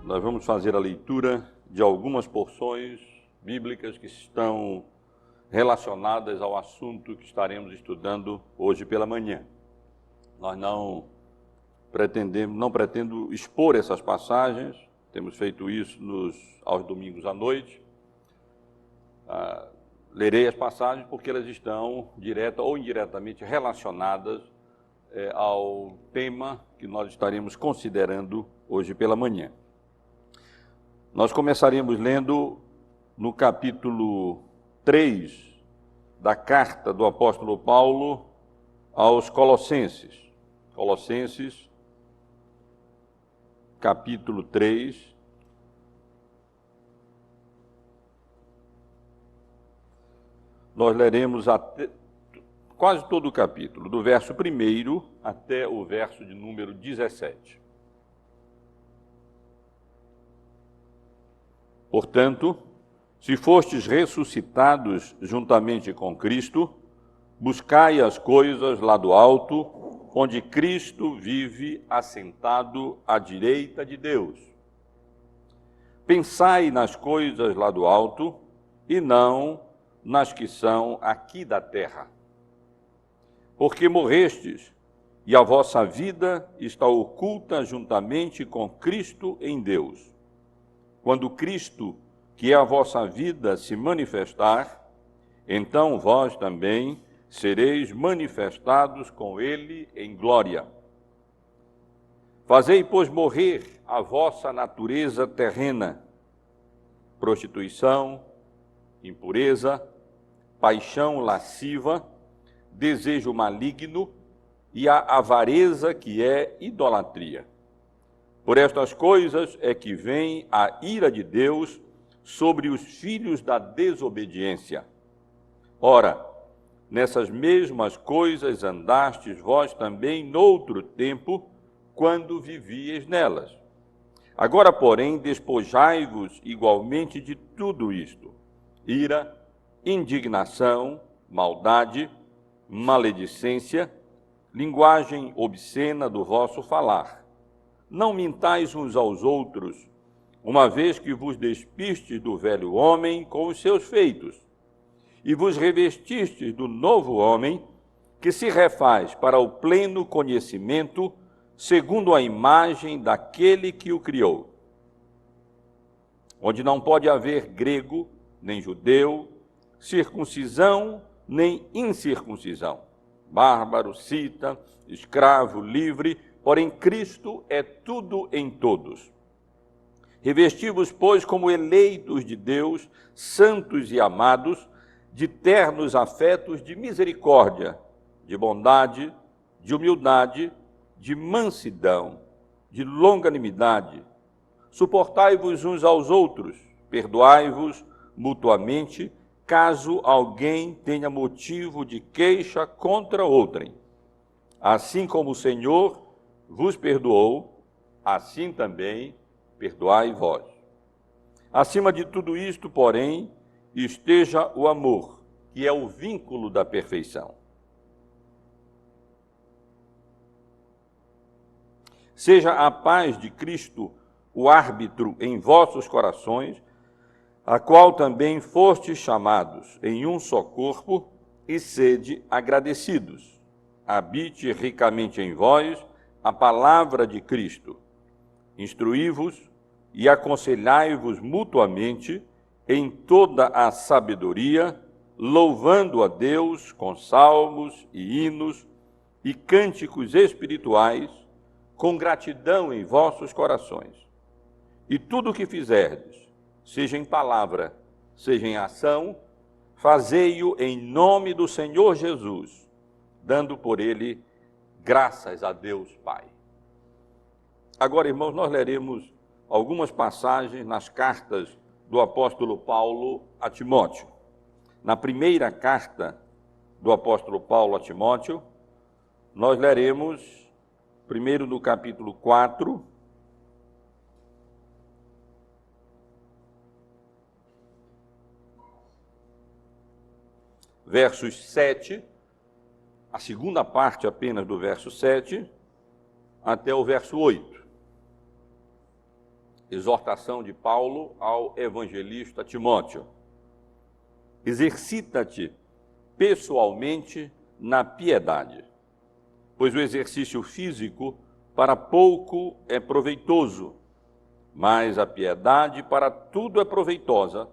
nós vamos fazer a leitura de algumas porções bíblicas que estão relacionadas ao assunto que estaremos estudando hoje pela manhã. Nós não pretendo expor essas passagens, temos feito isso aos domingos à noite. Lerei as passagens porque elas estão direta ou indiretamente relacionadas ao tema que nós estaremos considerando hoje pela manhã. Nós começaremos lendo no capítulo 3 da carta do apóstolo Paulo aos Colossenses. Colossenses, capítulo 3. Nós leremos quase todo o capítulo, do verso 1 até o verso de número 17. Portanto, se fostes ressuscitados juntamente com Cristo, buscai as coisas lá do alto, onde Cristo vive assentado à direita de Deus. Pensai nas coisas lá do alto e não nas que são aqui da terra. Porque morrestes, e a vossa vida está oculta juntamente com Cristo em Deus. Quando Cristo, que é a vossa vida, se manifestar, então vós também sereis manifestados com ele em glória. Fazei, pois, morrer a vossa natureza terrena, prostituição, impureza, paixão lasciva, desejo maligno e a avareza, que é idolatria. Por estas coisas é que vem a ira de Deus sobre os filhos da desobediência. Ora, nessas mesmas coisas andastes vós também noutro tempo, quando vivíeis nelas. Agora, porém, despojai-vos igualmente de tudo isto: ira, indignação, maldade, maledicência, linguagem obscena do vosso falar. Não mintais uns aos outros, uma vez que vos despistes do velho homem com os seus feitos, e vos revestistes do novo homem, que se refaz para o pleno conhecimento, segundo a imagem daquele que o criou. Onde não pode haver grego, nem judeu, circuncisão, nem incircuncisão, bárbaro, cita, escravo, livre, porém Cristo é tudo em todos. Revesti-vos, pois, como eleitos de Deus, santos e amados, de ternos afetos de misericórdia, de bondade, de humildade, de mansidão, de longanimidade. Suportai-vos uns aos outros, perdoai-vos mutuamente, caso alguém tenha motivo de queixa contra outrem. Assim como o Senhor vos perdoou, assim também perdoai vós. Acima de tudo isto, porém, esteja o amor, que é o vínculo da perfeição. Seja a paz de Cristo o árbitro em vossos corações, a qual também fostes chamados em um só corpo, e sede agradecidos. Habite ricamente em vós a palavra de Cristo. Instruí-vos e aconselhai-vos mutuamente em toda a sabedoria, louvando a Deus com salmos e hinos e cânticos espirituais, com gratidão em vossos corações. E tudo o que fizerdes, seja em palavra, seja em ação, fazei-o em nome do Senhor Jesus, dando por ele graças a Deus Pai. Agora, irmãos, nós leremos algumas passagens nas cartas do apóstolo Paulo a Timóteo. Na primeira carta do apóstolo Paulo a Timóteo, nós leremos primeiro no capítulo 4, versos 7, a segunda parte apenas do verso 7, até o verso 8. exortação de Paulo ao evangelista Timóteo. Exercita-te pessoalmente na piedade, pois o exercício físico para pouco é proveitoso, mas a piedade para tudo é proveitosa,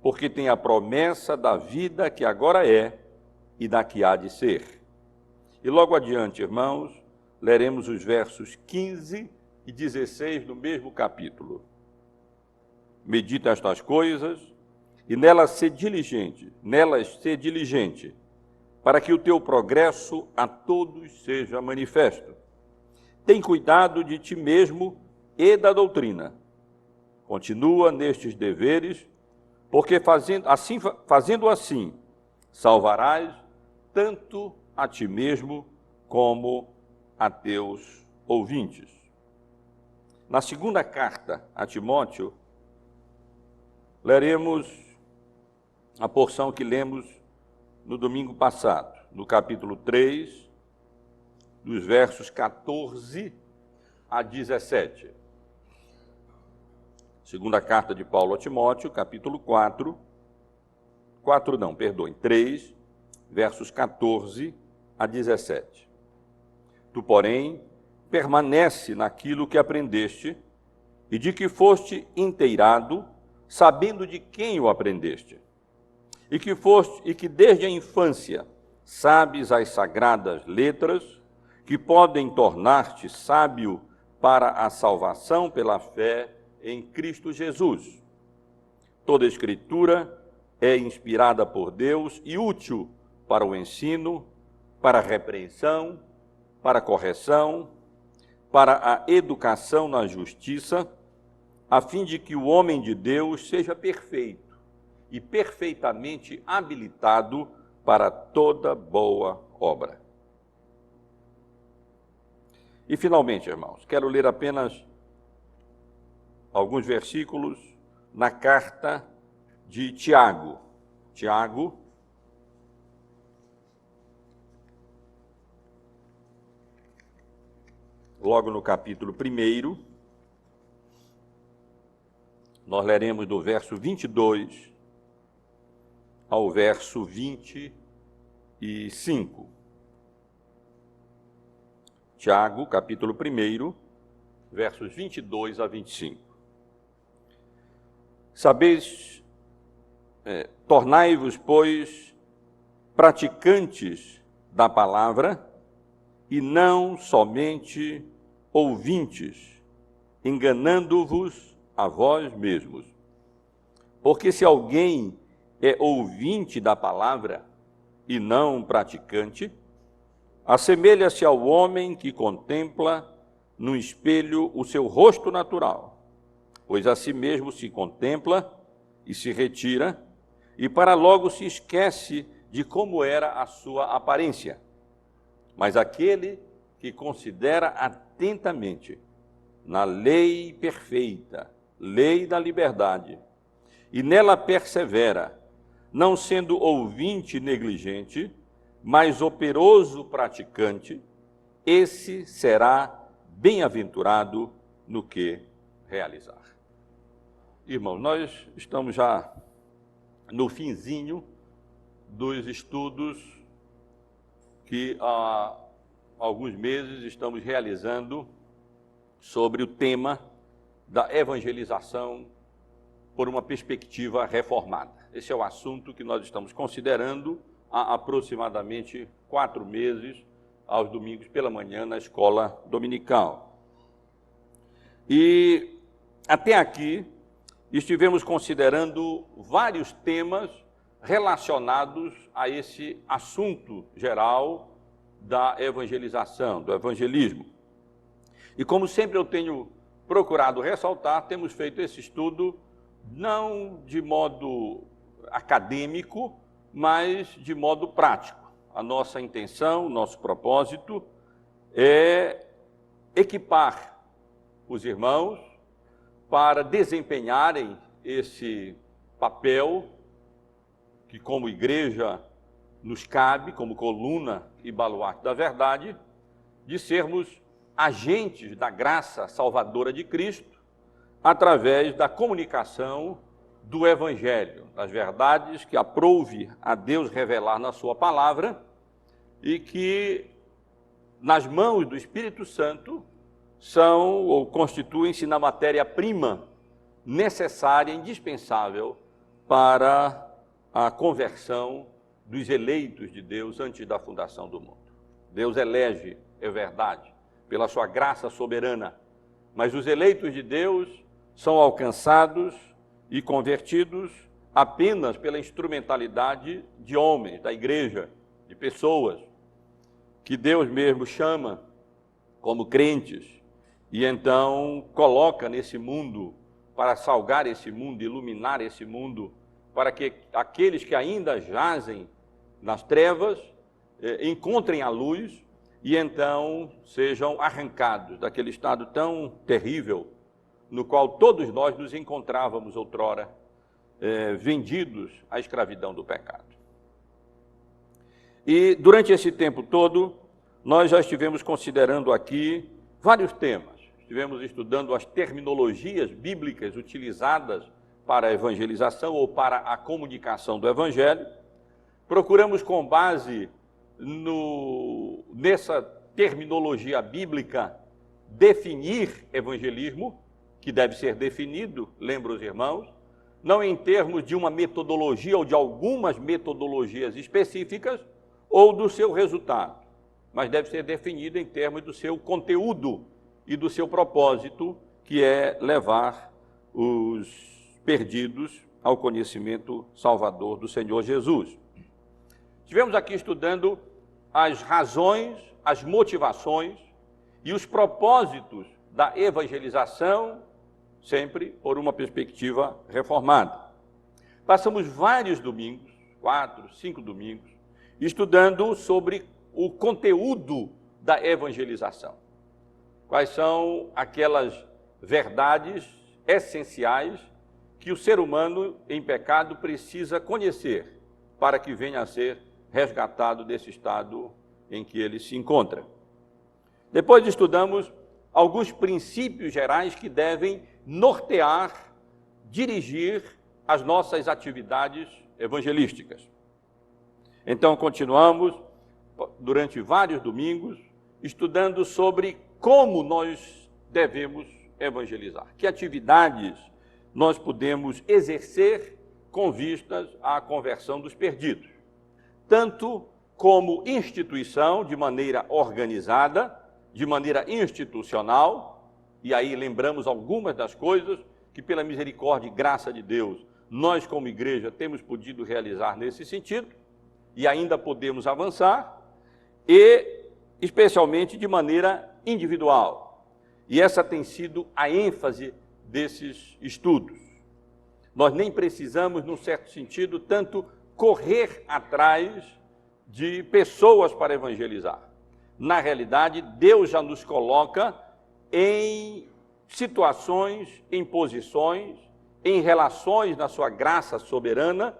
porque tem a promessa da vida que agora é e da que há de ser. E logo adiante, irmãos, leremos os versos 15 e 16 do mesmo capítulo. Medita estas coisas e nelas ser diligente, para que o teu progresso a todos seja manifesto. Tem cuidado de ti mesmo e da doutrina. Continua nestes deveres, porque fazendo assim, salvarás tanto a ti mesmo como a teus ouvintes. Na segunda carta a Timóteo, leremos a porção que lemos no domingo passado, no capítulo 3, dos versos 14 a 17. Segunda carta de Paulo a Timóteo, capítulo 3, versos 14 a 17. Tu, porém, permanece naquilo que aprendeste e de que foste inteirado, sabendo de quem o aprendeste, e que desde a infância sabes as sagradas letras, que podem tornar-te sábio para a salvação pela fé em Cristo Jesus. Toda a Escritura é inspirada por Deus e útil para o ensino, para a repreensão, para a correção, para a educação na justiça, a fim de que o homem de Deus seja perfeito e perfeitamente habilitado para toda boa obra. E, finalmente, irmãos, quero ler apenas alguns versículos na carta de Tiago. Tiago, logo no capítulo 1, nós leremos do verso 22 ao verso 25. Tiago, capítulo 1, versos 22 a 25. Sabeis, tornai-vos, pois, praticantes da palavra e não somente ouvintes, enganando-vos a vós mesmos. Porque se alguém é ouvinte da palavra e não praticante, assemelha-se ao homem que contempla no espelho o seu rosto natural, pois a si mesmo se contempla e se retira, e para logo se esquece de como era a sua aparência. Mas aquele que considera atentamente na lei perfeita, lei da liberdade, e nela persevera, não sendo ouvinte negligente, mas operoso praticante, esse será bem-aventurado no que realizar. Irmãos, nós estamos já no finzinho dos estudos que há alguns meses estamos realizando sobre o tema da evangelização por uma perspectiva reformada. Esse é o assunto que nós estamos considerando há aproximadamente 4 meses, aos domingos pela manhã, na escola dominical. E até aqui estivemos considerando vários temas relacionados a esse assunto geral da evangelização, do evangelismo. E como sempre eu tenho procurado ressaltar, temos feito esse estudo não de modo acadêmico, mas de modo prático. A nossa intenção, o nosso propósito é equipar os irmãos para desempenharem esse papel que, como igreja, nos cabe, como coluna e baluarte da verdade, de sermos agentes da graça salvadora de Cristo, através da comunicação do Evangelho, das verdades que aprouve a Deus revelar na sua palavra e que, nas mãos do Espírito Santo, são ou constituem-se na matéria-prima necessária, indispensável para a conversão dos eleitos de Deus antes da fundação do mundo. Deus elege, é verdade, pela sua graça soberana, mas os eleitos de Deus são alcançados e convertidos apenas pela instrumentalidade de homens, da igreja, de pessoas, que Deus mesmo chama como crentes, e então coloca nesse mundo, para salgar esse mundo, iluminar esse mundo, para que aqueles que ainda jazem nas trevas encontrem a luz e então sejam arrancados daquele estado tão terrível no qual todos nós nos encontrávamos outrora, vendidos à escravidão do pecado. E durante esse tempo todo, nós já estivemos considerando aqui vários temas. Estivemos estudando as terminologias bíblicas utilizadas para a evangelização ou para a comunicação do Evangelho. Procuramos, com base nessa terminologia bíblica, definir evangelismo, que deve ser definido, lembro os irmãos, não em termos de uma metodologia ou de algumas metodologias específicas ou do seu resultado, mas deve ser definido em termos do seu conteúdo e do seu propósito, que é levar os perdidos ao conhecimento salvador do Senhor Jesus. Estivemos aqui estudando as razões, as motivações e os propósitos da evangelização, sempre por uma perspectiva reformada. Passamos vários domingos, 4, 5 domingos, estudando sobre o conteúdo da evangelização. Quais são aquelas verdades essenciais que o ser humano em pecado precisa conhecer para que venha a ser resgatado desse estado em que ele se encontra. Depois estudamos alguns princípios gerais que devem nortear, dirigir as nossas atividades evangelísticas. Então, continuamos, durante vários domingos, estudando sobre como nós devemos evangelizar, que atividades nós podemos exercer com vistas à conversão dos perdidos, tanto como instituição, de maneira organizada, de maneira institucional, e aí lembramos algumas das coisas que, pela misericórdia e graça de Deus, nós como igreja temos podido realizar nesse sentido, e ainda podemos avançar, e especialmente de maneira individual. E essa tem sido a ênfase desses estudos. Nós nem precisamos, num certo sentido, tanto correr atrás de pessoas para evangelizar. Na realidade, Deus já nos coloca em situações, em posições, em relações na sua graça soberana,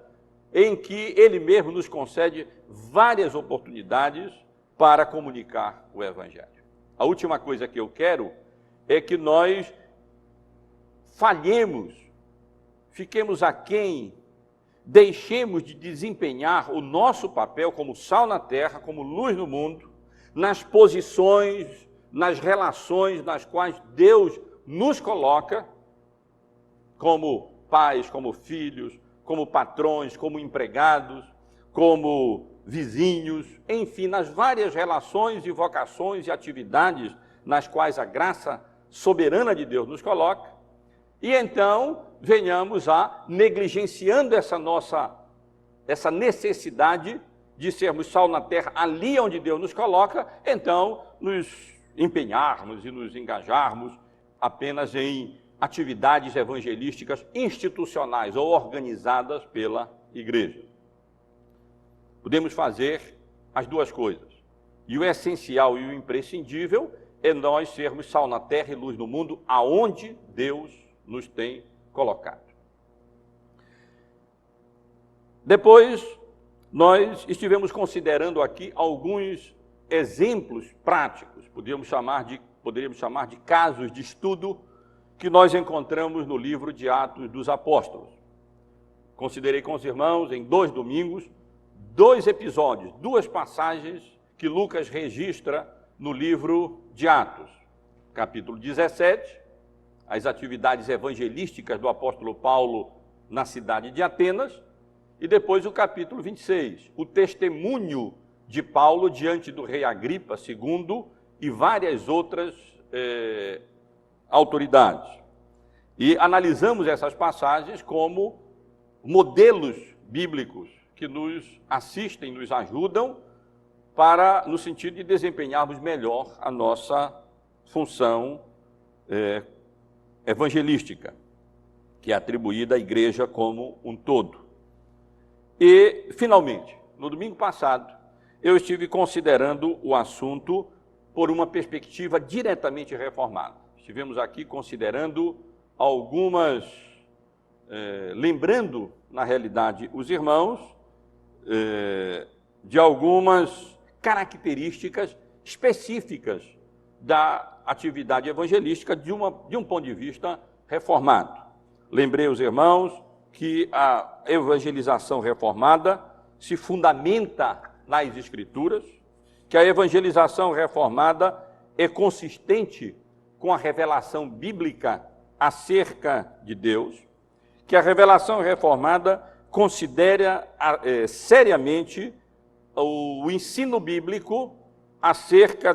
em que Ele mesmo nos concede várias oportunidades para comunicar o Evangelho. A última coisa que eu quero é que nós falhemos, fiquemos aquém, deixemos de desempenhar o nosso papel como sal na terra, como luz no mundo, nas posições, nas relações nas quais Deus nos coloca, como pais, como filhos, como patrões, como empregados, como vizinhos, enfim, nas várias relações e vocações e atividades nas quais a graça soberana de Deus nos coloca, e então venhamos a, negligenciando essa necessidade de sermos sal na terra ali onde Deus nos coloca, então nos empenharmos e nos engajarmos apenas em atividades evangelísticas institucionais ou organizadas pela igreja. Podemos fazer as duas coisas. E o essencial e o imprescindível é nós sermos sal na terra e luz no mundo aonde Deus nos tem colocado. Depois, nós estivemos considerando aqui alguns exemplos práticos, poderíamos chamar de casos de estudo que nós encontramos no livro de Atos dos Apóstolos. Considerei com os irmãos, em 2 domingos, 2 episódios, 2 passagens que Lucas registra no livro de Atos. Capítulo 17, as atividades evangelísticas do apóstolo Paulo na cidade de Atenas, e depois o capítulo 26, o testemunho de Paulo diante do rei Agripa II e várias outras autoridades. E analisamos essas passagens como modelos bíblicos que nos assistem, nos ajudam no sentido de desempenharmos melhor a nossa função evangelística, que é atribuída à igreja como um todo. E, finalmente, no domingo passado, eu estive considerando o assunto por uma perspectiva diretamente reformada. Estivemos aqui considerando lembrando, na realidade, os irmãos, de algumas características específicas da atividade evangelística de um ponto de vista reformado. Lembrei os irmãos que a evangelização reformada se fundamenta nas Escrituras, que a evangelização reformada é consistente com a revelação bíblica acerca de Deus, que a revelação reformada considera seriamente o ensino bíblico acerca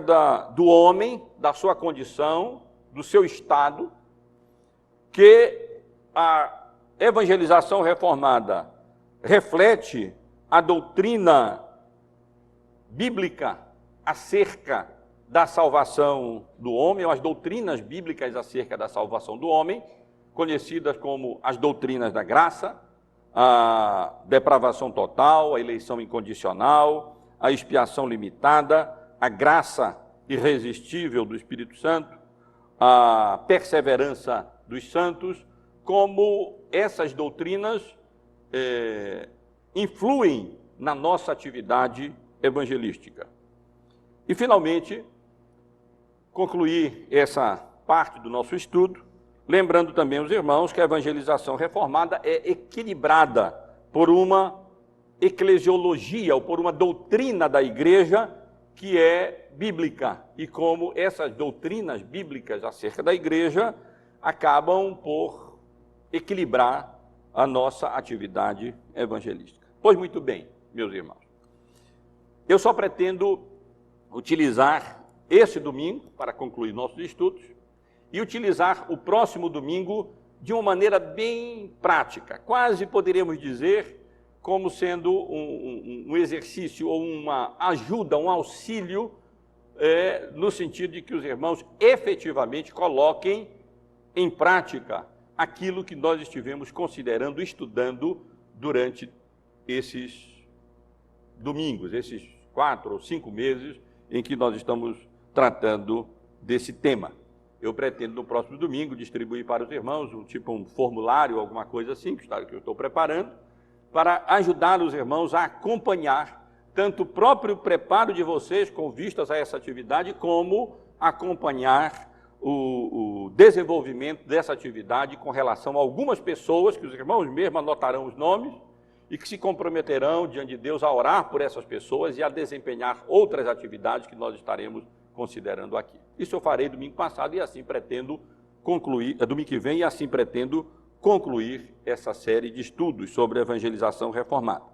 do homem, da sua condição, do seu estado, que a evangelização reformada reflete a doutrina bíblica acerca da salvação do homem, ou as doutrinas bíblicas acerca da salvação do homem, conhecidas como as doutrinas da graça, a depravação total, a eleição incondicional, a expiação limitada, a graça irresistível do Espírito Santo, a perseverança dos santos, como essas doutrinas influem na nossa atividade evangelística. E, finalmente, concluir essa parte do nosso estudo, lembrando também os irmãos que a evangelização reformada é equilibrada por uma eclesiologia, ou por uma doutrina da igreja que é bíblica, e como essas doutrinas bíblicas acerca da igreja acabam por equilibrar a nossa atividade evangelística. Pois muito bem, meus irmãos, eu só pretendo utilizar esse domingo para concluir nossos estudos e utilizar o próximo domingo de uma maneira bem prática, quase poderíamos dizer como sendo um exercício ou uma ajuda, um auxílio, no sentido de que os irmãos efetivamente coloquem em prática aquilo que nós estivemos considerando, estudando durante esses domingos, esses 4 ou 5 meses em que nós estamos tratando desse tema. Eu pretendo, no próximo domingo, distribuir para os irmãos um formulário, alguma coisa assim, que eu estou preparando, para ajudar os irmãos a acompanhar tanto o próprio preparo de vocês com vistas a essa atividade, como acompanhar o desenvolvimento dessa atividade com relação a algumas pessoas, que os irmãos mesmo anotarão os nomes, e que se comprometerão diante de Deus a orar por essas pessoas e a desempenhar outras atividades que nós estaremos considerando aqui. Isso eu farei domingo passado e assim pretendo concluir, domingo que vem, e assim pretendo concluir essa série de estudos sobre a evangelização reformada.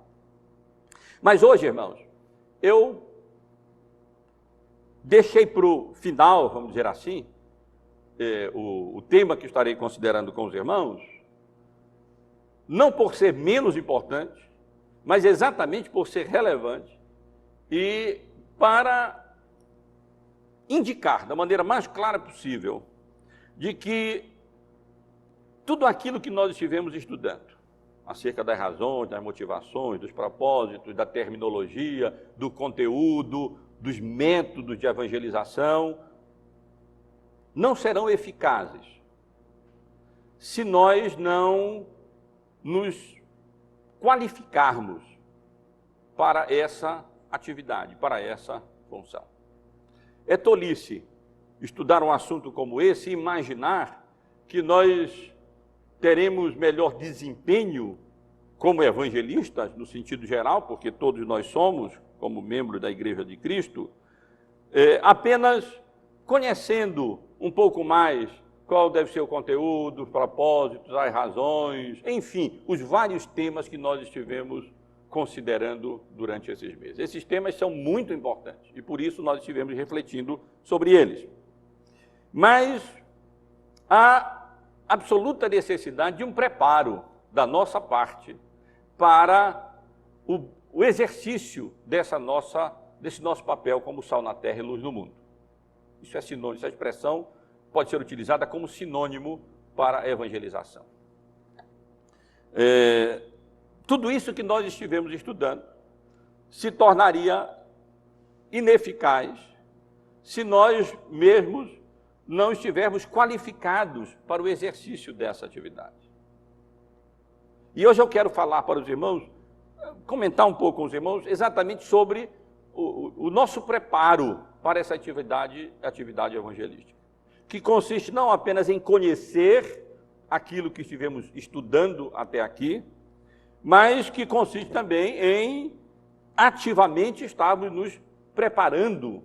Mas hoje, irmãos, eu deixei para o final, vamos dizer assim, o tema que estarei considerando com os irmãos, não por ser menos importante, mas exatamente por ser relevante e para indicar da maneira mais clara possível de que tudo aquilo que nós estivemos estudando, acerca das razões, das motivações, dos propósitos, da terminologia, do conteúdo, dos métodos de evangelização, não serão eficazes se nós não nos qualificarmos para essa atividade, para essa função. É tolice estudar um assunto como esse e imaginar que nós teremos melhor desempenho como evangelistas, no sentido geral, porque todos nós somos, como membros da Igreja de Cristo, apenas conhecendo um pouco mais qual deve ser o conteúdo, os propósitos, as razões, enfim, os vários temas que nós estivemos considerando durante esses meses. Esses temas são muito importantes e por isso nós estivemos refletindo sobre eles. Mas há absoluta necessidade de um preparo da nossa parte para o exercício desse nosso papel como sal na terra e luz no mundo. Isso é sinônimo, essa expressão pode ser utilizada como sinônimo para a evangelização. Tudo isso que nós estivemos estudando se tornaria ineficaz se nós mesmos não estivermos qualificados para o exercício dessa atividade. E hoje eu quero falar para os irmãos, comentar um pouco com os irmãos, exatamente sobre o nosso preparo para essa atividade evangelística, que consiste não apenas em conhecer aquilo que estivemos estudando até aqui, mas que consiste também em ativamente estarmos nos preparando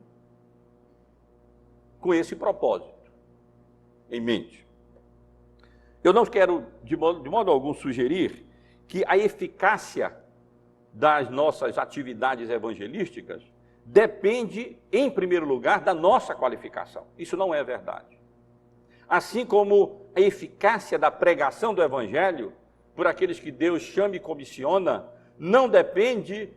com esse propósito em mente. Eu não quero, de modo algum, sugerir que a eficácia das nossas atividades evangelísticas depende, em primeiro lugar, da nossa qualificação. Isso não é verdade. Assim como a eficácia da pregação do Evangelho, por aqueles que Deus chama e comissiona, não depende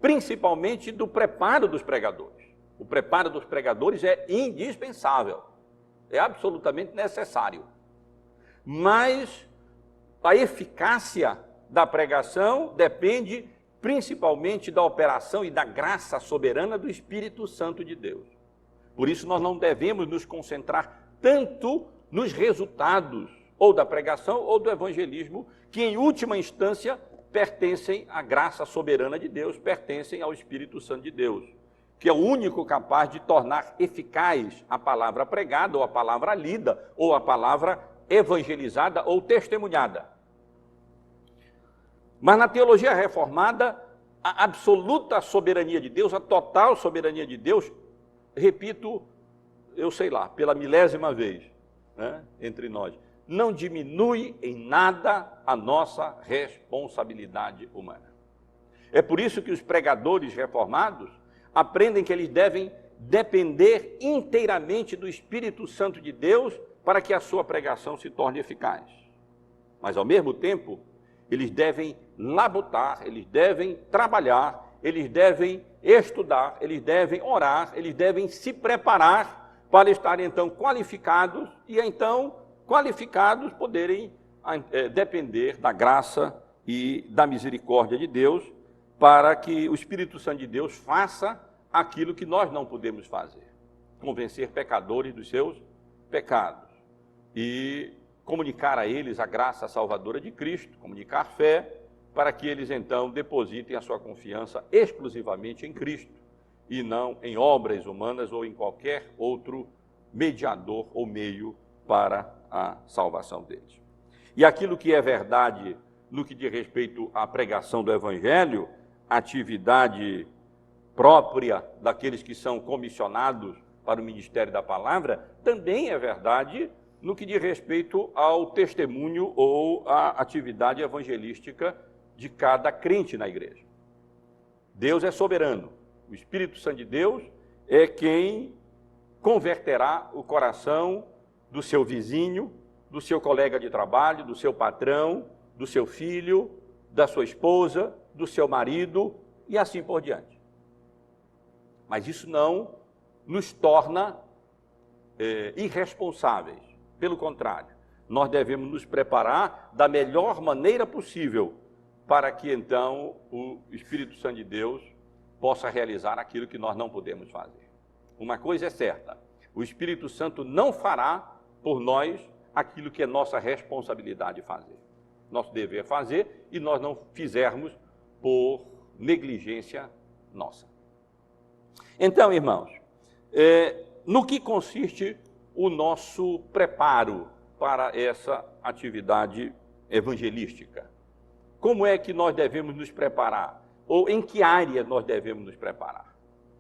principalmente do preparo dos pregadores. O preparo dos pregadores é indispensável, é absolutamente necessário. Mas a eficácia da pregação depende principalmente da operação e da graça soberana do Espírito Santo de Deus. Por isso nós não devemos nos concentrar tanto nos resultados ou da pregação ou do evangelismo, que em última instância pertencem à graça soberana de Deus, pertencem ao Espírito Santo de Deus, que é o único capaz de tornar eficaz a palavra pregada, ou a palavra lida, ou a palavra evangelizada ou testemunhada. Mas na teologia reformada, a absoluta soberania de Deus, a total soberania de Deus, repito, eu sei lá, pela milésima vez, né, entre nós, não diminui em nada a nossa responsabilidade humana. É por isso que os pregadores reformados aprendem que eles devem depender inteiramente do Espírito Santo de Deus para que a sua pregação se torne eficaz. Mas, ao mesmo tempo, eles devem labutar, eles devem trabalhar, eles devem estudar, eles devem orar, eles devem se preparar para estarem, então, qualificados e, então, qualificados poderem depender da graça e da misericórdia de Deus para que o Espírito Santo de Deus faça aquilo que nós não podemos fazer, convencer pecadores dos seus pecados e comunicar a eles a graça salvadora de Cristo, comunicar fé, para que eles então depositem a sua confiança exclusivamente em Cristo e não em obras humanas ou em qualquer outro mediador ou meio para a salvação deles. E aquilo que é verdade no que diz respeito à pregação do Evangelho, atividade própria daqueles que são comissionados para o ministério da palavra, também é verdade no que diz respeito ao testemunho ou à atividade evangelística de cada crente na igreja. Deus é soberano. O Espírito Santo de Deus é quem converterá o coração do seu vizinho, do seu colega de trabalho, do seu patrão, do seu filho, da sua esposa, do seu marido e assim por diante. Mas isso não nos torna irresponsáveis. Pelo contrário, nós devemos nos preparar da melhor maneira possível para que, então, o Espírito Santo de Deus possa realizar aquilo que nós não podemos fazer. Uma coisa é certa, o Espírito Santo não fará por nós aquilo que é nossa responsabilidade fazer. Nosso dever é fazer e nós não fizermos por negligência nossa. Então, irmãos, no que consiste o nosso preparo para essa atividade evangelística? Como é que nós devemos nos preparar? Ou em que área nós devemos nos preparar?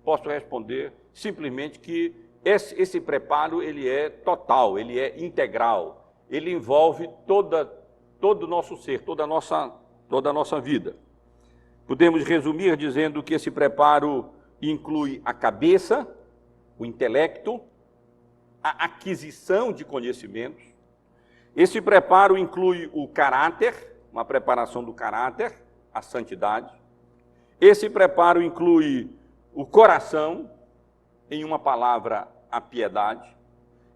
Posso responder simplesmente que esse preparo ele é total, ele é integral, ele envolve todo o nosso ser, toda a nossa vida. Podemos resumir dizendo que esse preparo inclui a cabeça, o intelecto, a aquisição de conhecimentos. Esse preparo inclui o caráter, uma preparação do caráter, a santidade. Esse preparo inclui o coração, em uma palavra, a piedade.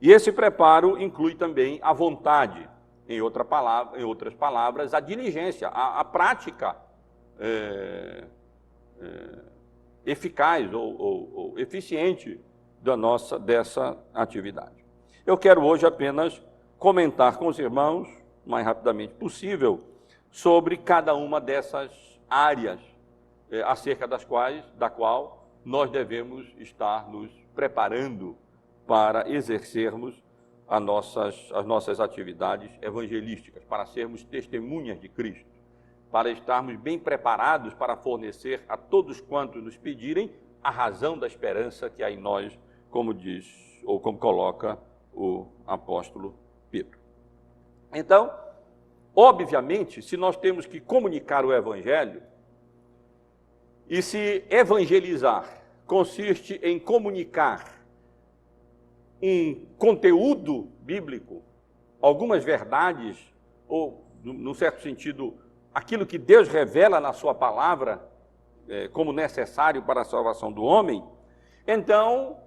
E esse preparo inclui também a vontade, em outras palavras, a diligência, a prática eficaz ou eficiente dessa atividade. Eu quero hoje apenas comentar com os irmãos, o mais rapidamente possível, sobre cada uma dessas áreas, acerca da qual nós devemos estar nos preparando para exercermos as nossas atividades evangelísticas, para sermos testemunhas de Cristo, para estarmos bem preparados para fornecer a todos quantos nos pedirem a razão da esperança que há em nós, como diz, ou como coloca o apóstolo Pedro. Então, obviamente, se nós temos que comunicar o Evangelho, e se evangelizar consiste em comunicar um conteúdo bíblico, algumas verdades, ou, num certo sentido, aquilo que Deus revela na sua palavra como necessário para a salvação do homem, então,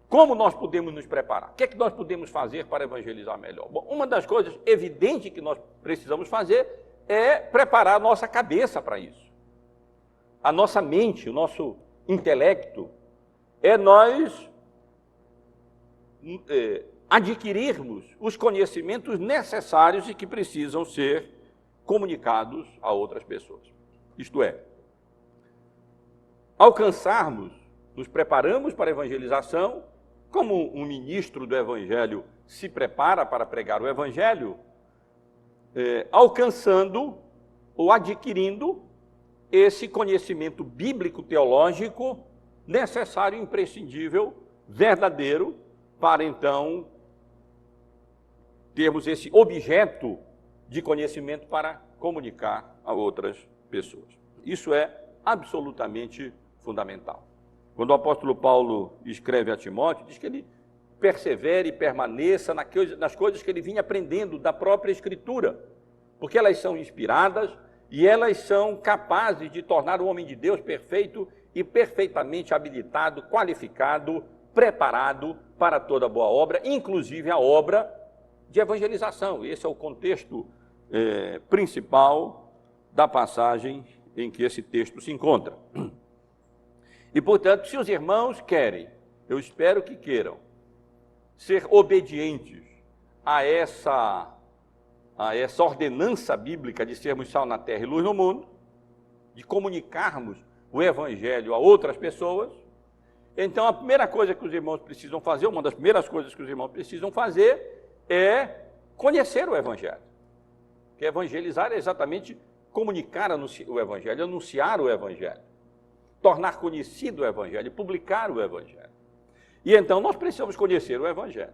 como nós podemos nos preparar? O que é que nós podemos fazer para evangelizar melhor? Bom, uma das coisas evidentes que nós precisamos fazer é preparar a nossa cabeça para isso. A nossa mente, o nosso intelecto, é nós adquirirmos os conhecimentos necessários e que precisam ser comunicados a outras pessoas. Isto é, alcançarmos, nos preparamos para a evangelização, como um ministro do Evangelho se prepara para pregar o Evangelho, alcançando ou adquirindo esse conhecimento bíblico-teológico necessário, imprescindível, verdadeiro, para então termos esse objeto de conhecimento para comunicar a outras pessoas. Isso é absolutamente fundamental. Quando o apóstolo Paulo escreve a Timóteo, diz que ele persevere e permaneça nas coisas que ele vinha aprendendo da própria Escritura, porque elas são inspiradas e elas são capazes de tornar o homem de Deus perfeito e perfeitamente habilitado, qualificado, preparado para toda boa obra, inclusive a obra de evangelização. Esse é o contexto principal da passagem em que esse texto se encontra. E, portanto, se os irmãos querem, eu espero que queiram, ser obedientes a essa ordenança bíblica de sermos sal na terra e luz no mundo, de comunicarmos o Evangelho a outras pessoas, então a primeira coisa que os irmãos precisam fazer, uma das primeiras coisas que os irmãos precisam fazer é conhecer o Evangelho. Porque evangelizar é exatamente comunicar o Evangelho, anunciar o Evangelho, tornar conhecido o Evangelho, publicar o Evangelho. E então nós precisamos conhecer o Evangelho.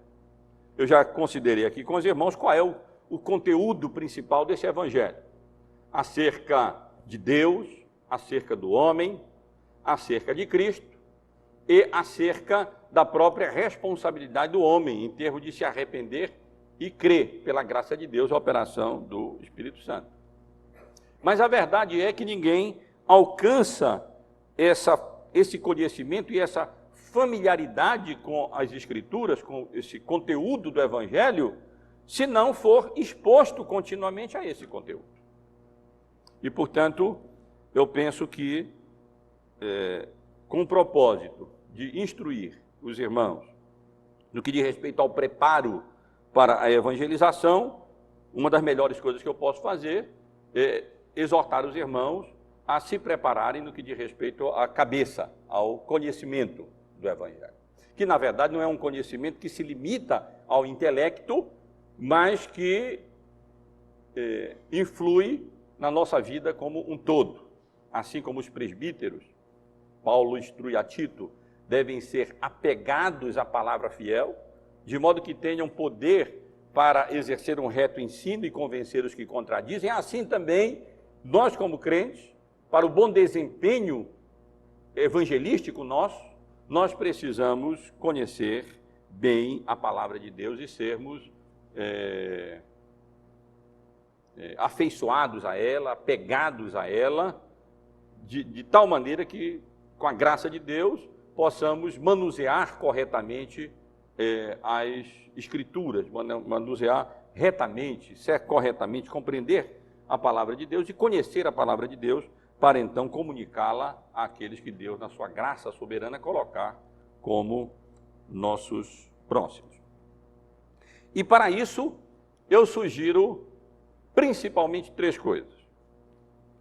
Eu já considerei aqui com os irmãos qual é o conteúdo principal desse Evangelho. Acerca de Deus, acerca do homem, acerca de Cristo e acerca da própria responsabilidade do homem em termos de se arrepender e crer, pela graça de Deus, a operação do Espírito Santo. Mas a verdade é que ninguém alcança esse conhecimento e essa familiaridade com as Escrituras, com esse conteúdo do Evangelho, se não for exposto continuamente a esse conteúdo. E, portanto, eu penso que, com o propósito de instruir os irmãos no que diz respeito ao preparo para a evangelização, uma das melhores coisas que eu posso fazer é exortar os irmãos a se prepararem no que diz respeito à cabeça, ao conhecimento do Evangelho. Que, na verdade, não é um conhecimento que se limita ao intelecto mas que influi na nossa vida como um todo. Assim como os presbíteros, Paulo instrui a Tito, devem ser apegados à palavra fiel, de modo que tenham poder para exercer um reto ensino e convencer os que contradizem. Assim também, nós como crentes, para o bom desempenho evangelístico nosso, nós precisamos conhecer bem a palavra de Deus e sermos afeiçoados a ela, apegados a ela, de tal maneira que, com a graça de Deus, possamos manusear corretamente as Escrituras, manusear retamente, corretamente, compreender a palavra de Deus e conhecer a palavra de Deus, para então comunicá-la àqueles que Deus, na sua graça soberana, colocar como nossos próximos. E para isso, eu sugiro principalmente 3 coisas.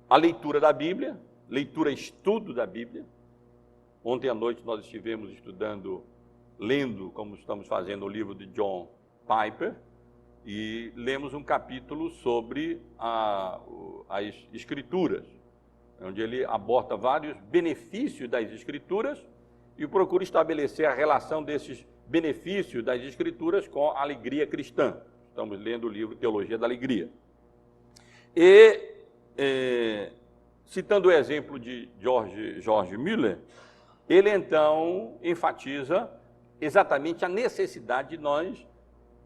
A leitura da Bíblia, estudo da Bíblia. Ontem à noite nós estivemos lendo, como estamos fazendo, o livro de John Piper, e lemos um capítulo sobre as Escrituras, onde ele aborda vários benefícios das Escrituras e procura estabelecer a relação desses benefícios das Escrituras com a alegria cristã. Estamos lendo o livro Teologia da Alegria. E, citando o exemplo de George Mueller, ele então enfatiza exatamente a necessidade de nós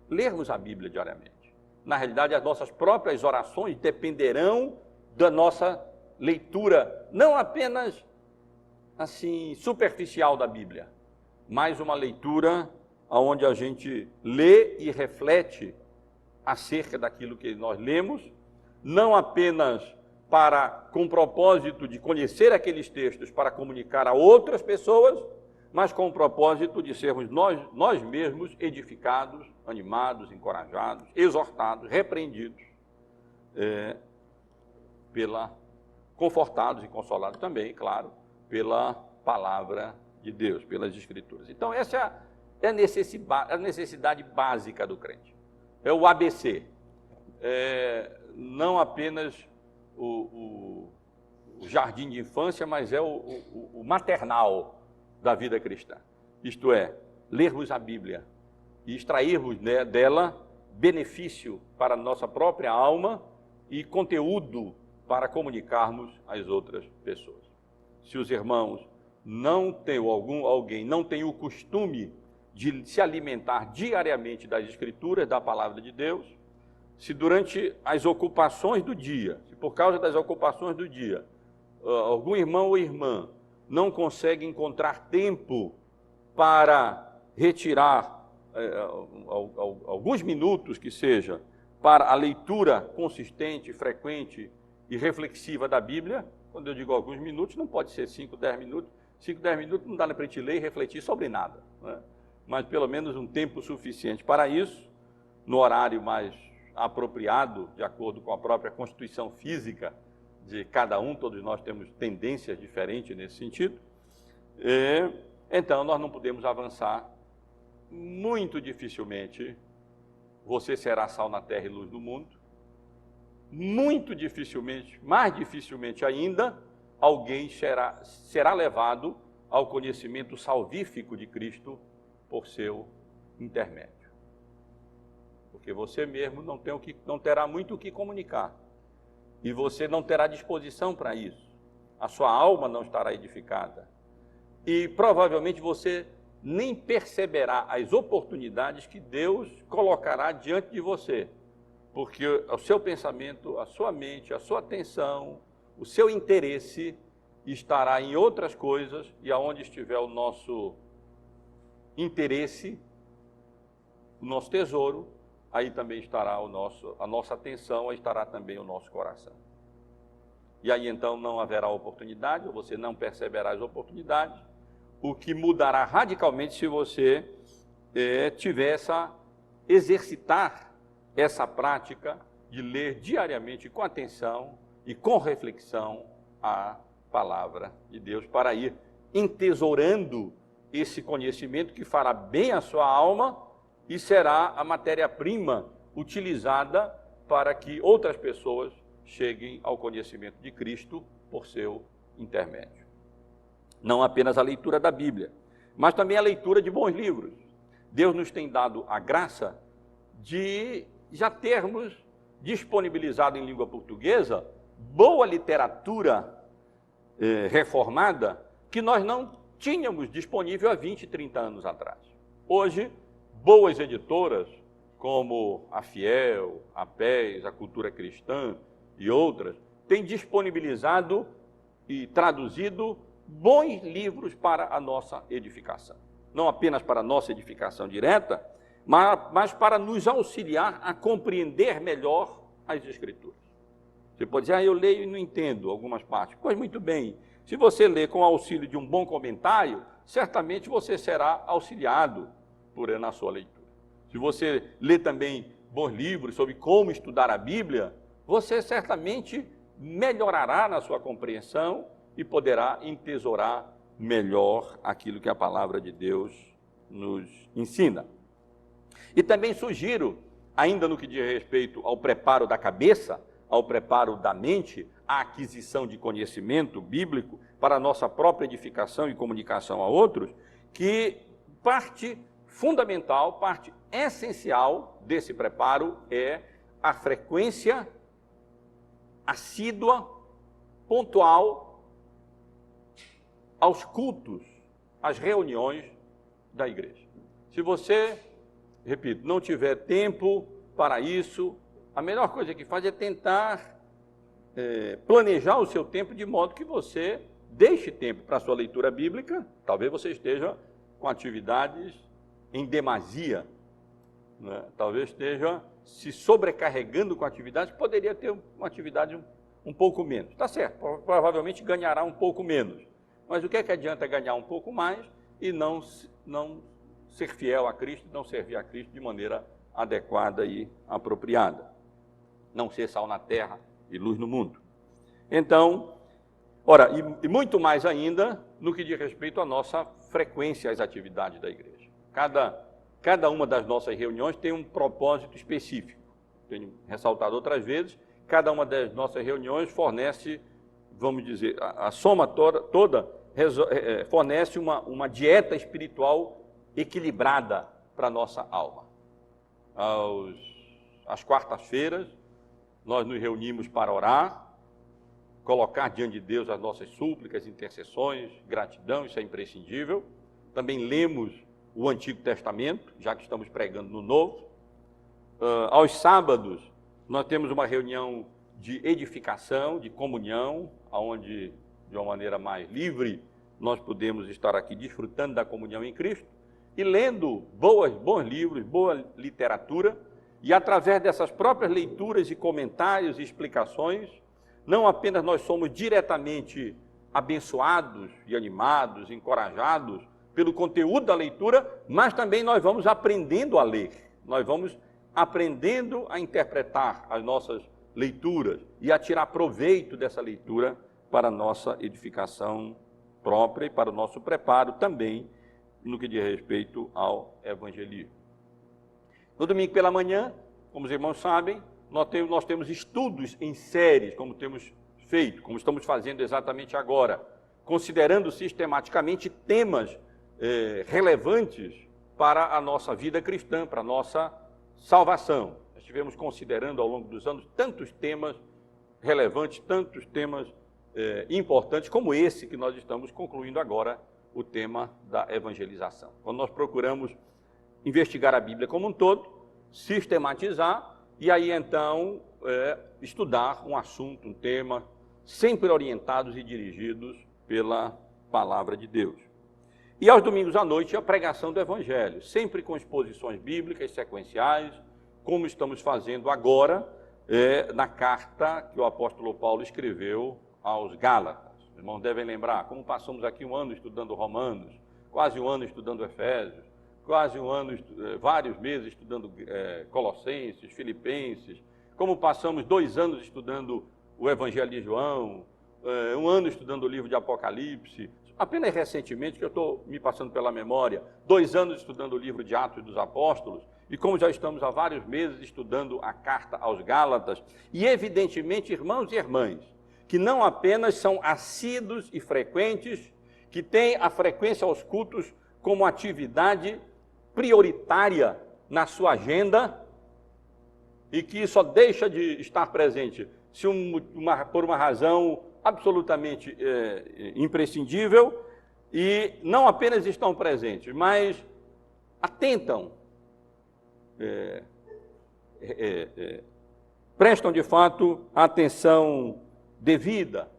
lermos a Bíblia diariamente. Na realidade, as nossas próprias orações dependerão da nossa leitura, não apenas assim superficial da Bíblia, mas uma leitura onde a gente lê e reflete acerca daquilo que nós lemos, não apenas com o propósito de conhecer aqueles textos para comunicar a outras pessoas, mas com o propósito de sermos nós mesmos edificados, animados, encorajados, exortados, repreendidos, confortados e consolados também, claro, pela palavra de Deus, pelas Escrituras. Então, essa é a necessidade básica do crente. É o ABC. Não apenas o jardim de infância, mas é o maternal da vida cristã. Isto é, lermos a Bíblia e extrairmos dela benefício para a nossa própria alma e conteúdo para comunicarmos às outras pessoas. Se os irmãos alguém não tem o costume de se alimentar diariamente das Escrituras, da palavra de Deus, se durante as ocupações do dia, se por causa das ocupações do dia, algum irmão ou irmã não consegue encontrar tempo para retirar alguns minutos que seja para a leitura consistente, frequente e reflexiva da Bíblia, quando eu digo alguns minutos, não pode ser 5, 10 minutos. 5, 10 minutos não dá para a gente ler e refletir sobre nada, né? Mas pelo menos um tempo suficiente para isso, no horário mais apropriado, de acordo com a própria constituição física de cada um, todos nós temos tendências diferentes nesse sentido. Então, nós não podemos avançar. Muito dificilmente você será sal na terra e luz do mundo. Muito dificilmente, mais dificilmente ainda, alguém será levado ao conhecimento salvífico de Cristo por seu intermédio. Porque você mesmo não terá muito o que comunicar. E você não terá disposição para isso. A sua alma não estará edificada. E provavelmente você nem perceberá as oportunidades que Deus colocará diante de você. Porque o seu pensamento, a sua mente, a sua atenção, o seu interesse estará em outras coisas, e aonde estiver o nosso interesse, o nosso tesouro, aí também estará a nossa atenção, aí estará também o nosso coração. E aí então não haverá oportunidade, ou você não perceberá as oportunidades, o que mudará radicalmente se você exercitar essa prática de ler diariamente com atenção e com reflexão a palavra de Deus, para ir entesourando esse conhecimento que fará bem à sua alma e será a matéria-prima utilizada para que outras pessoas cheguem ao conhecimento de Cristo por seu intermédio. Não apenas a leitura da Bíblia, mas também a leitura de bons livros. Deus nos tem dado a graça de já termos disponibilizado em língua portuguesa boa literatura reformada que nós não tínhamos disponível há 20, 30 anos atrás. Hoje, boas editoras como a Fiel, a PES, a Cultura Cristã e outras têm disponibilizado e traduzido bons livros para a nossa edificação. Não apenas para a nossa edificação direta, mas para nos auxiliar a compreender melhor as Escrituras. Você pode dizer, eu leio e não entendo algumas partes. Pois muito bem, se você ler com o auxílio de um bom comentário, certamente você será auxiliado na sua leitura. Se você ler também bons livros sobre como estudar a Bíblia, você certamente melhorará na sua compreensão e poderá entesourar melhor aquilo que a palavra de Deus nos ensina. E também sugiro, ainda no que diz respeito ao preparo da cabeça, ao preparo da mente, à aquisição de conhecimento bíblico para a nossa própria edificação e comunicação a outros, que parte fundamental, parte essencial desse preparo é a frequência assídua, pontual, aos cultos, às reuniões da igreja. Se você, repito, não tiver tempo para isso, a melhor coisa que faz é tentar planejar o seu tempo de modo que você deixe tempo para a sua leitura bíblica. Talvez você esteja com atividades em demasia, né? Talvez esteja se sobrecarregando com atividades, poderia ter uma atividade um pouco menos. Está certo, provavelmente ganhará um pouco menos. Mas o que é que adianta ganhar um pouco mais e não ser fiel a Cristo, não servir a Cristo de maneira adequada e apropriada? Não ser sal na terra e luz no mundo. Então, ora, e muito mais ainda no que diz respeito à nossa frequência às atividades da igreja. Cada uma das nossas reuniões tem um propósito específico. Tenho ressaltado outras vezes, cada uma das nossas reuniões fornece, vamos dizer, a soma toda fornece uma dieta espiritual equilibrada para a nossa alma. Às quartas-feiras, nós nos reunimos para orar, colocar diante de Deus as nossas súplicas, intercessões, gratidão, isso é imprescindível. Também lemos o Antigo Testamento, já que estamos pregando no Novo. Aos sábados, nós temos uma reunião de edificação, de comunhão, onde, de uma maneira mais livre, nós podemos estar aqui desfrutando da comunhão em Cristo e lendo bons livros, boa literatura, e através dessas próprias leituras e comentários e explicações, não apenas nós somos diretamente abençoados e animados, encorajados pelo conteúdo da leitura, mas também nós vamos aprendendo a ler, nós vamos aprendendo a interpretar as nossas leituras e a tirar proveito dessa leitura para a nossa edificação própria e para o nosso preparo também no que diz respeito ao evangelismo. No domingo pela manhã, como os irmãos sabem, nós temos estudos em séries, como temos feito, como estamos fazendo exatamente agora, considerando sistematicamente temas relevantes para a nossa vida cristã, para a nossa salvação. Nós estivemos considerando ao longo dos anos tantos temas relevantes, tantos temas importantes, como esse que nós estamos concluindo agora, o tema da evangelização. Quando nós procuramos investigar a Bíblia como um todo, sistematizar e aí então estudar um assunto, um tema, sempre orientados e dirigidos pela palavra de Deus. E aos domingos à noite a pregação do Evangelho, sempre com exposições bíblicas sequenciais, como estamos fazendo agora na carta que o apóstolo Paulo escreveu aos Gálatas. Os irmãos devem lembrar como passamos aqui um ano estudando Romanos, quase um ano estudando Efésios, quase um ano, vários meses estudando Colossenses, Filipenses, como passamos 2 anos estudando o Evangelho de João, um ano estudando o livro de Apocalipse, apenas recentemente, que eu estou me passando pela memória, 2 anos estudando o livro de Atos dos Apóstolos, e como já estamos há vários meses estudando a carta aos Gálatas, e evidentemente, irmãos e irmãs, que não apenas são assíduos e frequentes, que têm a frequência aos cultos como atividade prioritária na sua agenda, e que só deixa de estar presente se por uma razão absolutamente imprescindível, e não apenas estão presentes, mas atentam, prestam de fato atenção devida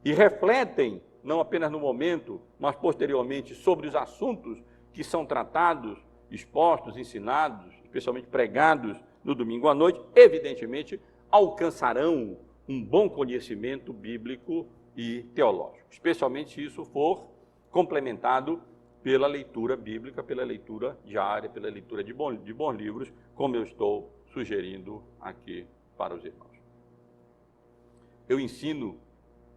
e refletem, não apenas no momento, mas posteriormente, sobre os assuntos que são tratados, expostos, ensinados, especialmente pregados no domingo à noite, evidentemente alcançarão um bom conhecimento bíblico e teológico, especialmente se isso for complementado pela leitura bíblica, pela leitura diária, pela leitura de bons livros, como eu estou sugerindo aqui para os irmãos. Eu ensino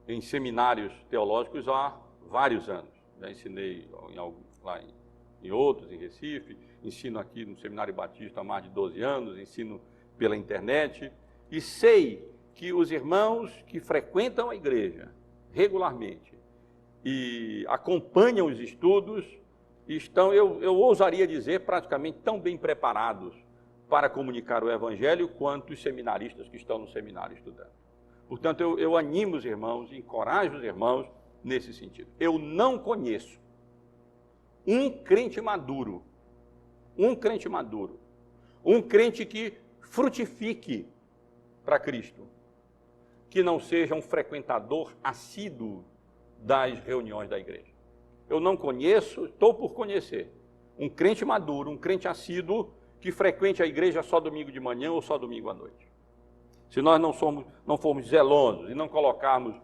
em seminários teológicos há vários anos. Já ensinei em outros, em Recife, ensino aqui no Seminário Batista há mais de 12 anos, ensino pela internet, e sei que os irmãos que frequentam a igreja regularmente e acompanham os estudos estão, eu ousaria dizer, praticamente tão bem preparados para comunicar o Evangelho quanto os seminaristas que estão no seminário estudando. Portanto, eu animo os irmãos, encorajo os irmãos nesse sentido. Eu não conheço um crente maduro, um crente que frutifique para Cristo, que não seja um frequentador assíduo das reuniões da igreja. Eu não conheço, estou por conhecer, um crente maduro, um crente assíduo que frequente a igreja só domingo de manhã ou só domingo à noite. Se nós não formos zelosos e não colocarmos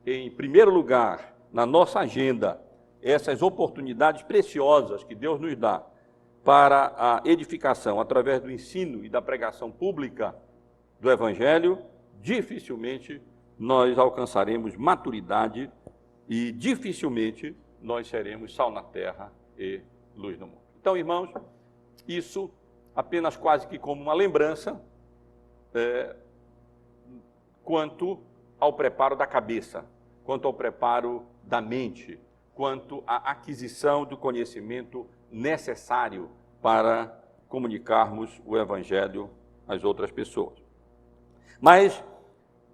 em primeiro lugar na nossa agenda essas oportunidades preciosas que Deus nos dá para a edificação através do ensino e da pregação pública do Evangelho, dificilmente nós alcançaremos maturidade e dificilmente nós seremos sal na terra e luz no mundo. Então, irmãos, isso apenas quase que como uma lembrança quanto ao preparo da cabeça, quanto ao preparo da mente, quanto à aquisição do conhecimento necessário para comunicarmos o Evangelho às outras pessoas. Mas,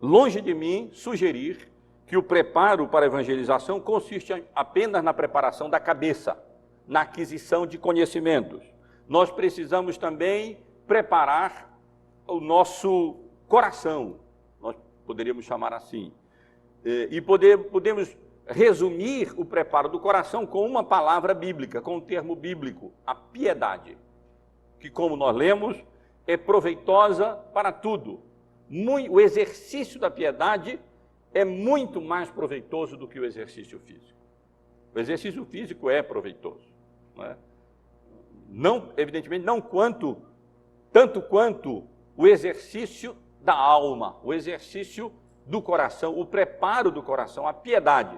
longe de mim sugerir que o preparo para a evangelização consiste apenas na preparação da cabeça, na aquisição de conhecimentos. Nós precisamos também preparar o nosso coração, nós poderíamos chamar assim, e podemos resumir o preparo do coração com uma palavra bíblica, com um termo bíblico, a piedade, que, como nós lemos, é proveitosa para tudo. O exercício da piedade é muito mais proveitoso do que o exercício físico. O exercício físico é proveitoso, não é? Não, evidentemente, tanto quanto o exercício da alma, o exercício do coração, o preparo do coração, a piedade,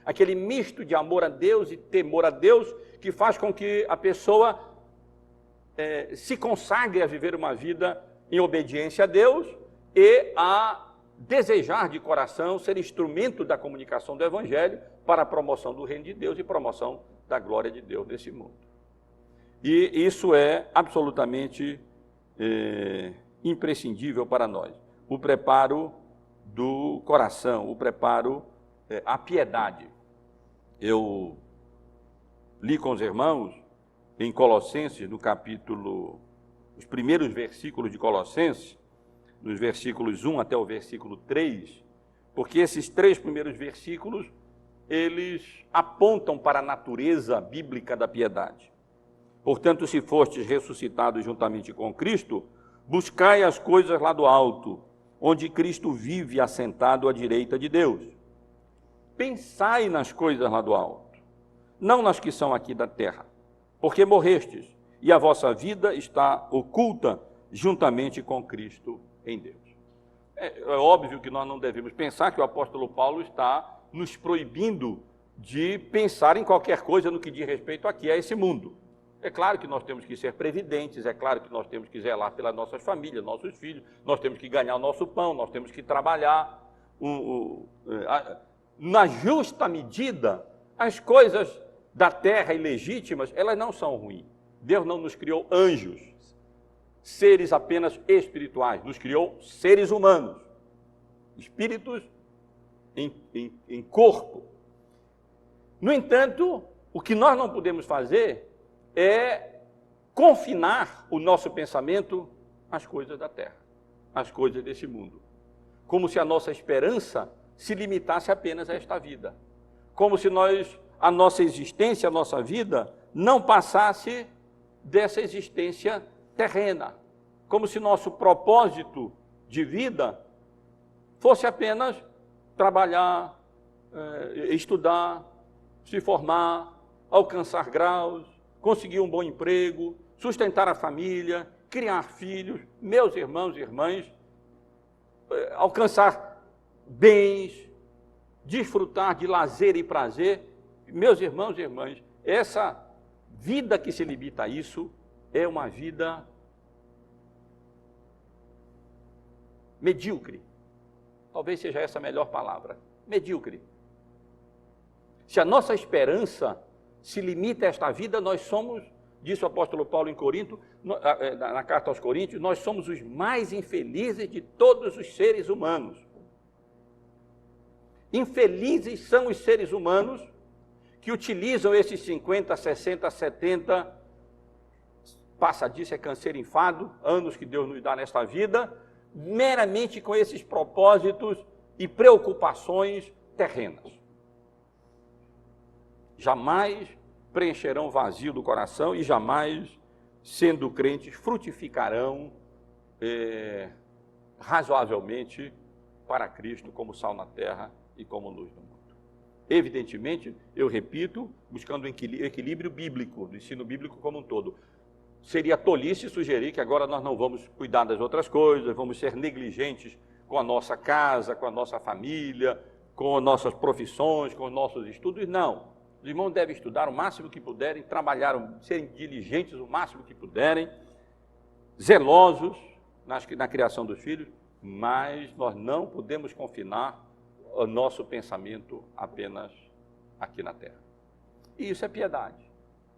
aquele misto de amor a Deus e temor a Deus que faz com que a pessoa se consagre a viver uma vida em obediência a Deus e a desejar de coração ser instrumento da comunicação do Evangelho para a promoção do reino de Deus e promoção da glória de Deus nesse mundo. E isso é absolutamente imprescindível para nós. O preparo do coração, o preparo, a piedade. Eu li com os irmãos em Colossenses, no capítulo, os primeiros versículos de Colossenses, nos versículos 1 até o versículo 3, porque esses 3 primeiros versículos, eles apontam para a natureza bíblica da piedade. Portanto, se fostes ressuscitados juntamente com Cristo, buscai as coisas lá do alto, onde Cristo vive assentado à direita de Deus. Pensai nas coisas lá do alto, não nas que são aqui da terra, porque morrestes, e a vossa vida está oculta juntamente com Cristo em Deus. É óbvio que nós não devemos pensar que o apóstolo Paulo está nos proibindo de pensar em qualquer coisa no que diz respeito aqui a esse mundo. É claro que nós temos que ser previdentes, é claro que nós temos que zelar pelas nossas famílias, nossos filhos, nós temos que ganhar o nosso pão, nós temos que trabalhar. Na justa medida, as coisas da terra ilegítimas, elas não são ruins. Deus não nos criou anjos, seres apenas espirituais, nos criou seres humanos, espíritos em corpo. No entanto, o que nós não podemos fazer é confinar o nosso pensamento às coisas da terra, às coisas desse mundo. Como se a nossa esperança se limitasse apenas a esta vida. Como se a nossa existência, a nossa vida, não passasse dessa existência terrena. Como se nosso propósito de vida fosse apenas trabalhar, estudar, se formar, alcançar graus, conseguir um bom emprego, sustentar a família, criar filhos, meus irmãos e irmãs, alcançar bens, desfrutar de lazer e prazer. Meus irmãos e irmãs, essa vida que se limita a isso é uma vida medíocre. Talvez seja essa a melhor palavra, medíocre. Se a nossa esperança se limita a esta vida, nós somos, disse o apóstolo Paulo em Corinto, na carta aos Coríntios, nós somos os mais infelizes de todos os seres humanos. Infelizes são os seres humanos que utilizam esses 50, 60, 70, passa disso, é câncer enfado, anos que Deus nos dá nesta vida, meramente com esses propósitos e preocupações terrenas. Jamais preencherão vazio do coração e jamais, sendo crentes, frutificarão razoavelmente para Cristo como sal na terra e como luz no mundo. Evidentemente, eu repito, buscando o equilíbrio bíblico, do ensino bíblico como um todo. Seria tolice sugerir que agora nós não vamos cuidar das outras coisas, vamos ser negligentes com a nossa casa, com a nossa família, com as nossas profissões, com os nossos estudos. Não. Os irmãos devem estudar o máximo que puderem, trabalhar, serem diligentes o máximo que puderem, zelosos na criação dos filhos, mas nós não podemos confinar o nosso pensamento apenas aqui na terra. E isso é piedade.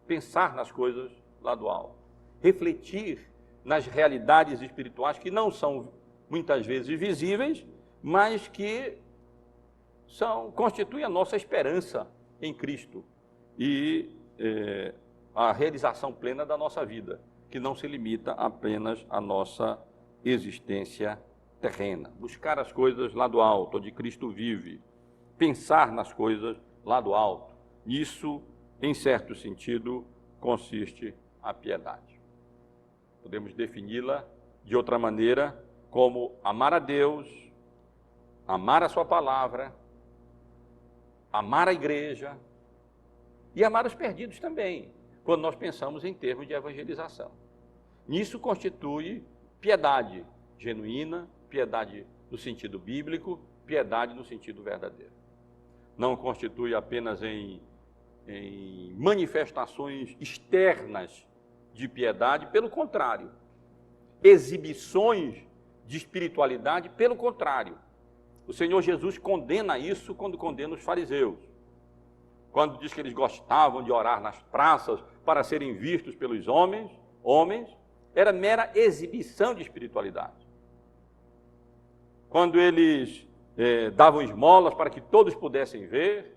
Pensar nas coisas lá do alto. Refletir nas realidades espirituais que não são muitas vezes visíveis, mas que constituem a nossa esperança em Cristo e a realização plena da nossa vida, que não se limita apenas à nossa existência terrena. Buscar as coisas lá do alto, onde Cristo vive, pensar nas coisas lá do alto. Isso, em certo sentido, consiste a piedade. Podemos defini-la de outra maneira como amar a Deus, amar a sua palavra, amar a igreja e amar os perdidos também, quando nós pensamos em termos de evangelização. Nisso constitui piedade genuína, piedade no sentido bíblico, piedade no sentido verdadeiro. Não constitui apenas em manifestações externas de piedade, pelo contrário. Exibições de espiritualidade, pelo contrário. O Senhor Jesus condena isso quando condena os fariseus. Quando diz que eles gostavam de orar nas praças para serem vistos pelos homens, era mera exibição de espiritualidade. Quando eles davam esmolas para que todos pudessem ver,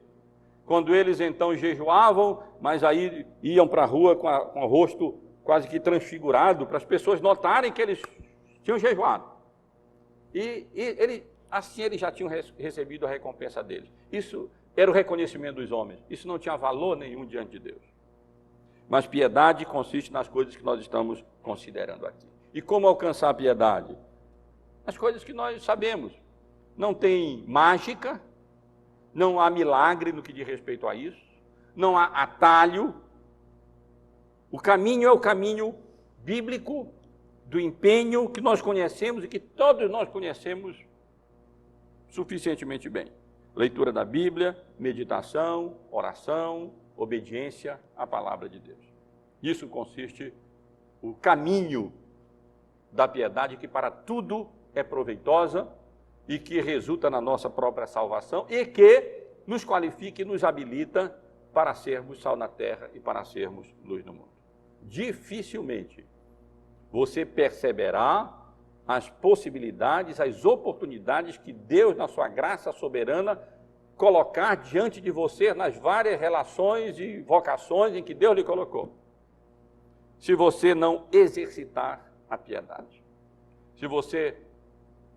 quando eles então jejuavam, mas aí iam para a rua com o rosto quase que transfigurado, para as pessoas notarem que eles tinham jejuado. Assim eles já tinham recebido a recompensa deles. Isso era o reconhecimento dos homens. Isso não tinha valor nenhum diante de Deus. Mas piedade consiste nas coisas que nós estamos considerando aqui. E como alcançar a piedade? As coisas que nós sabemos. Não tem mágica, não há milagre no que diz respeito a isso, não há atalho. O caminho é o caminho bíblico do empenho que nós conhecemos e que todos nós conhecemos suficientemente bem. Leitura da Bíblia, meditação, oração, obediência à palavra de Deus. Nisso consiste o caminho da piedade, que para tudo é proveitosa e que resulta na nossa própria salvação e que nos qualifica e nos habilita para sermos sal na terra e para sermos luz no mundo. Dificilmente você perceberá as possibilidades, as oportunidades que Deus, na sua graça soberana, colocar diante de você nas várias relações e vocações em que Deus lhe colocou. Se você não exercitar a piedade. Se você,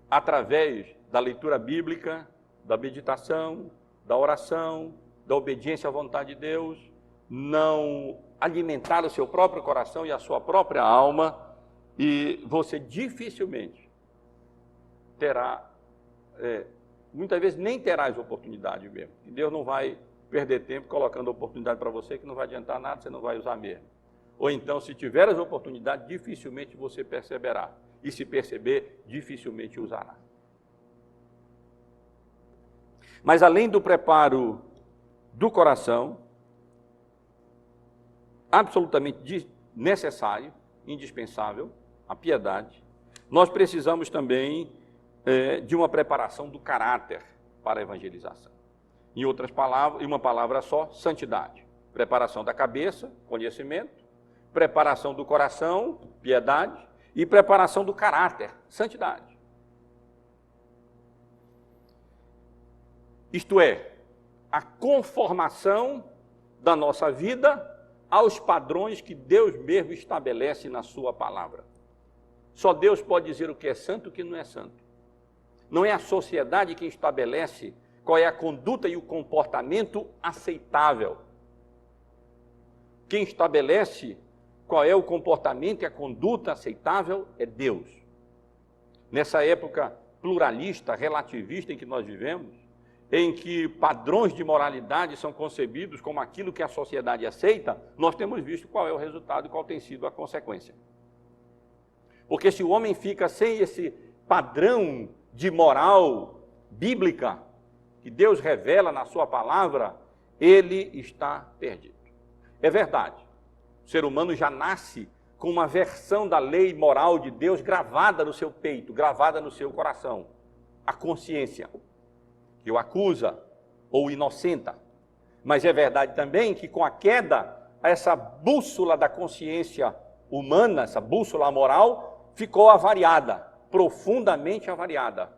através da leitura bíblica, da meditação, da oração, da obediência à vontade de Deus, não alimentar o seu próprio coração e a sua própria alma, e você dificilmente terá, muitas vezes nem terá as oportunidades mesmo. E Deus não vai perder tempo colocando oportunidade para você que não vai adiantar nada, você não vai usar mesmo. Ou então, se tiver as oportunidades, dificilmente você perceberá. E se perceber, dificilmente usará. Mas além do preparo do coração, absolutamente necessário, indispensável, a piedade, nós precisamos também de uma preparação do caráter para a evangelização. Em outras palavras, em uma palavra só, santidade. Preparação da cabeça, conhecimento, preparação do coração, piedade, e preparação do caráter, santidade. Isto é, a conformação da nossa vida aos padrões que Deus mesmo estabelece na sua palavra. Só Deus pode dizer o que é santo e o que não é santo. Não é a sociedade que estabelece qual é a conduta e o comportamento aceitável. Quem estabelece qual é o comportamento e a conduta aceitável é Deus. Nessa época pluralista, relativista em que nós vivemos, em que padrões de moralidade são concebidos como aquilo que a sociedade aceita, nós temos visto qual é o resultado e qual tem sido a consequência. Porque se o homem fica sem esse padrão de moral bíblica que Deus revela na sua palavra, ele está perdido. É verdade. O ser humano já nasce com uma versão da lei moral de Deus gravada no seu peito, gravada no seu coração. A consciência, que o acusa ou inocenta. Mas é verdade também que com a queda, essa bússola da consciência humana, essa bússola moral, ficou avariada, profundamente avariada.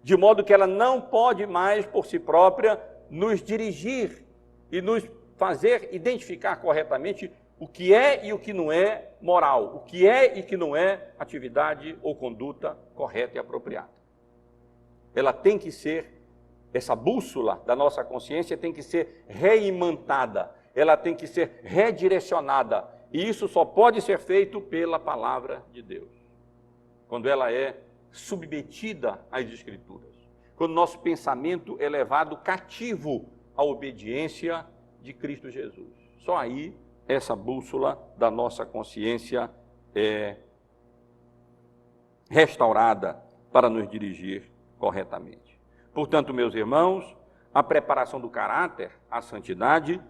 De modo que ela não pode mais, por si própria, nos dirigir e nos fazer identificar corretamente o que é e o que não é moral, o que é e que não é atividade ou conduta correta e apropriada. Ela tem que ser, essa bússola da nossa consciência tem que ser reimantada, ela tem que ser redirecionada, e isso só pode ser feito pela palavra de Deus, quando ela é submetida às Escrituras, quando nosso pensamento é levado cativo à obediência de Cristo Jesus. Só aí essa bússola da nossa consciência é restaurada para nos dirigir corretamente. Portanto, meus irmãos, a preparação do caráter, a santidade,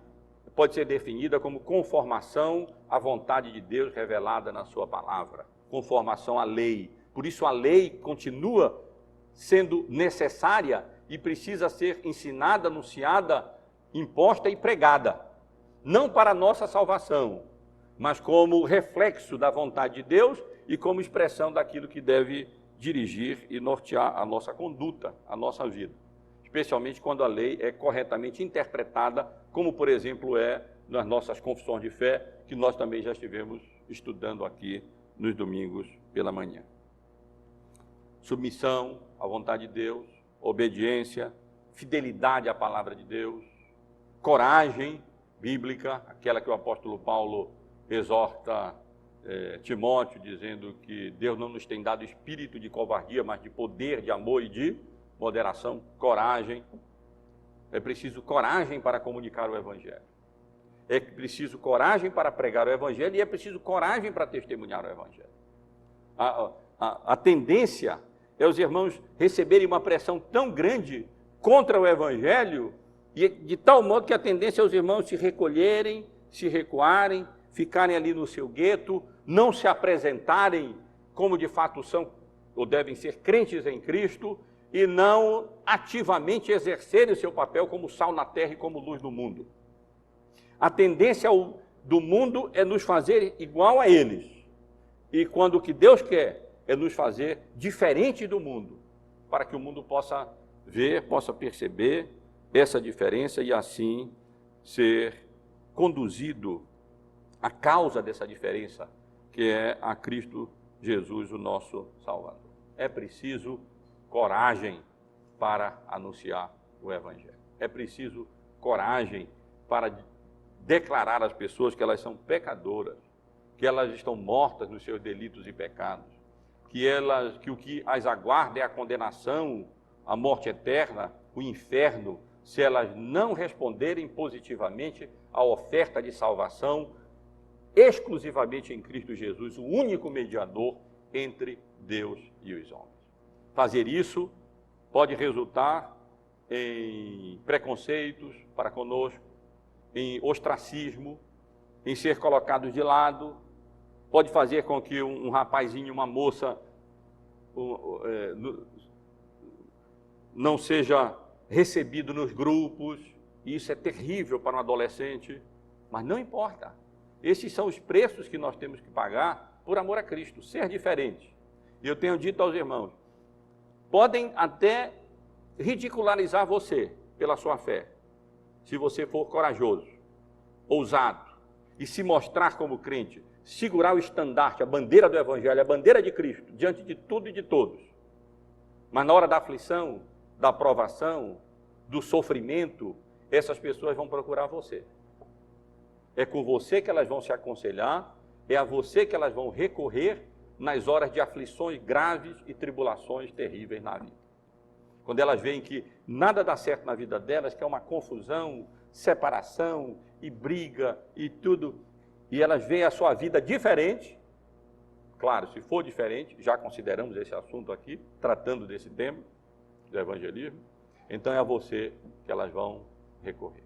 pode ser definida como conformação à vontade de Deus revelada na sua palavra, conformação à lei. Por isso a lei continua sendo necessária e precisa ser ensinada, anunciada, imposta e pregada. Não para a nossa salvação, mas como reflexo da vontade de Deus e como expressão daquilo que deve dirigir e nortear a nossa conduta, a nossa vida. Especialmente quando a lei é corretamente interpretada, como, por exemplo, é nas nossas confissões de fé, que nós também já estivemos estudando aqui nos domingos pela manhã. Submissão à vontade de Deus, obediência, fidelidade à palavra de Deus, coragem bíblica, aquela que o apóstolo Paulo exorta Timóteo, dizendo que Deus não nos tem dado espírito de covardia, mas de poder, de amor e de moderação, coragem. É preciso coragem para comunicar o Evangelho. É preciso coragem para pregar o Evangelho e é preciso coragem para testemunhar o Evangelho. A tendência é os irmãos receberem uma pressão tão grande contra o Evangelho, e de tal modo que a tendência é os irmãos se recolherem, se recuarem, ficarem ali no seu gueto, não se apresentarem como de fato são ou devem ser crentes em Cristo e não ativamente exercerem o seu papel como sal na terra e como luz do mundo. A tendência do mundo é nos fazer igual a eles. E quando o que Deus quer é nos fazer diferente do mundo, para que o mundo possa ver, possa perceber essa diferença e assim ser conduzido à causa dessa diferença, que é a Cristo Jesus, o nosso Salvador. É preciso coragem para anunciar o Evangelho. É preciso coragem para declarar às pessoas que elas são pecadoras, que elas estão mortas nos seus delitos e pecados, que o que as aguarda é a condenação, a morte eterna, o inferno, se elas não responderem positivamente à oferta de salvação exclusivamente em Cristo Jesus, o único mediador entre Deus e os homens. Fazer isso pode resultar em preconceitos para conosco, em ostracismo, em ser colocados de lado, pode fazer com que um rapazinho, uma moça não seja recebido nos grupos, e isso é terrível para um adolescente, mas não importa. Esses são os preços que nós temos que pagar por amor a Cristo, ser diferente. E eu tenho dito aos irmãos, podem até ridicularizar você pela sua fé, se você for corajoso, ousado, e se mostrar como crente, segurar o estandarte, a bandeira do Evangelho, a bandeira de Cristo, diante de tudo e de todos. Mas na hora da aflição, da provação, do sofrimento, essas pessoas vão procurar você. É com você que elas vão se aconselhar, é a você que elas vão recorrer nas horas de aflições graves e tribulações terríveis na vida. Quando elas veem que nada dá certo na vida delas, que é uma confusão, separação e briga e tudo, e elas veem a sua vida diferente, claro, se for diferente, já consideramos esse assunto aqui, tratando desse tema, do evangelismo, então é a você que elas vão recorrer.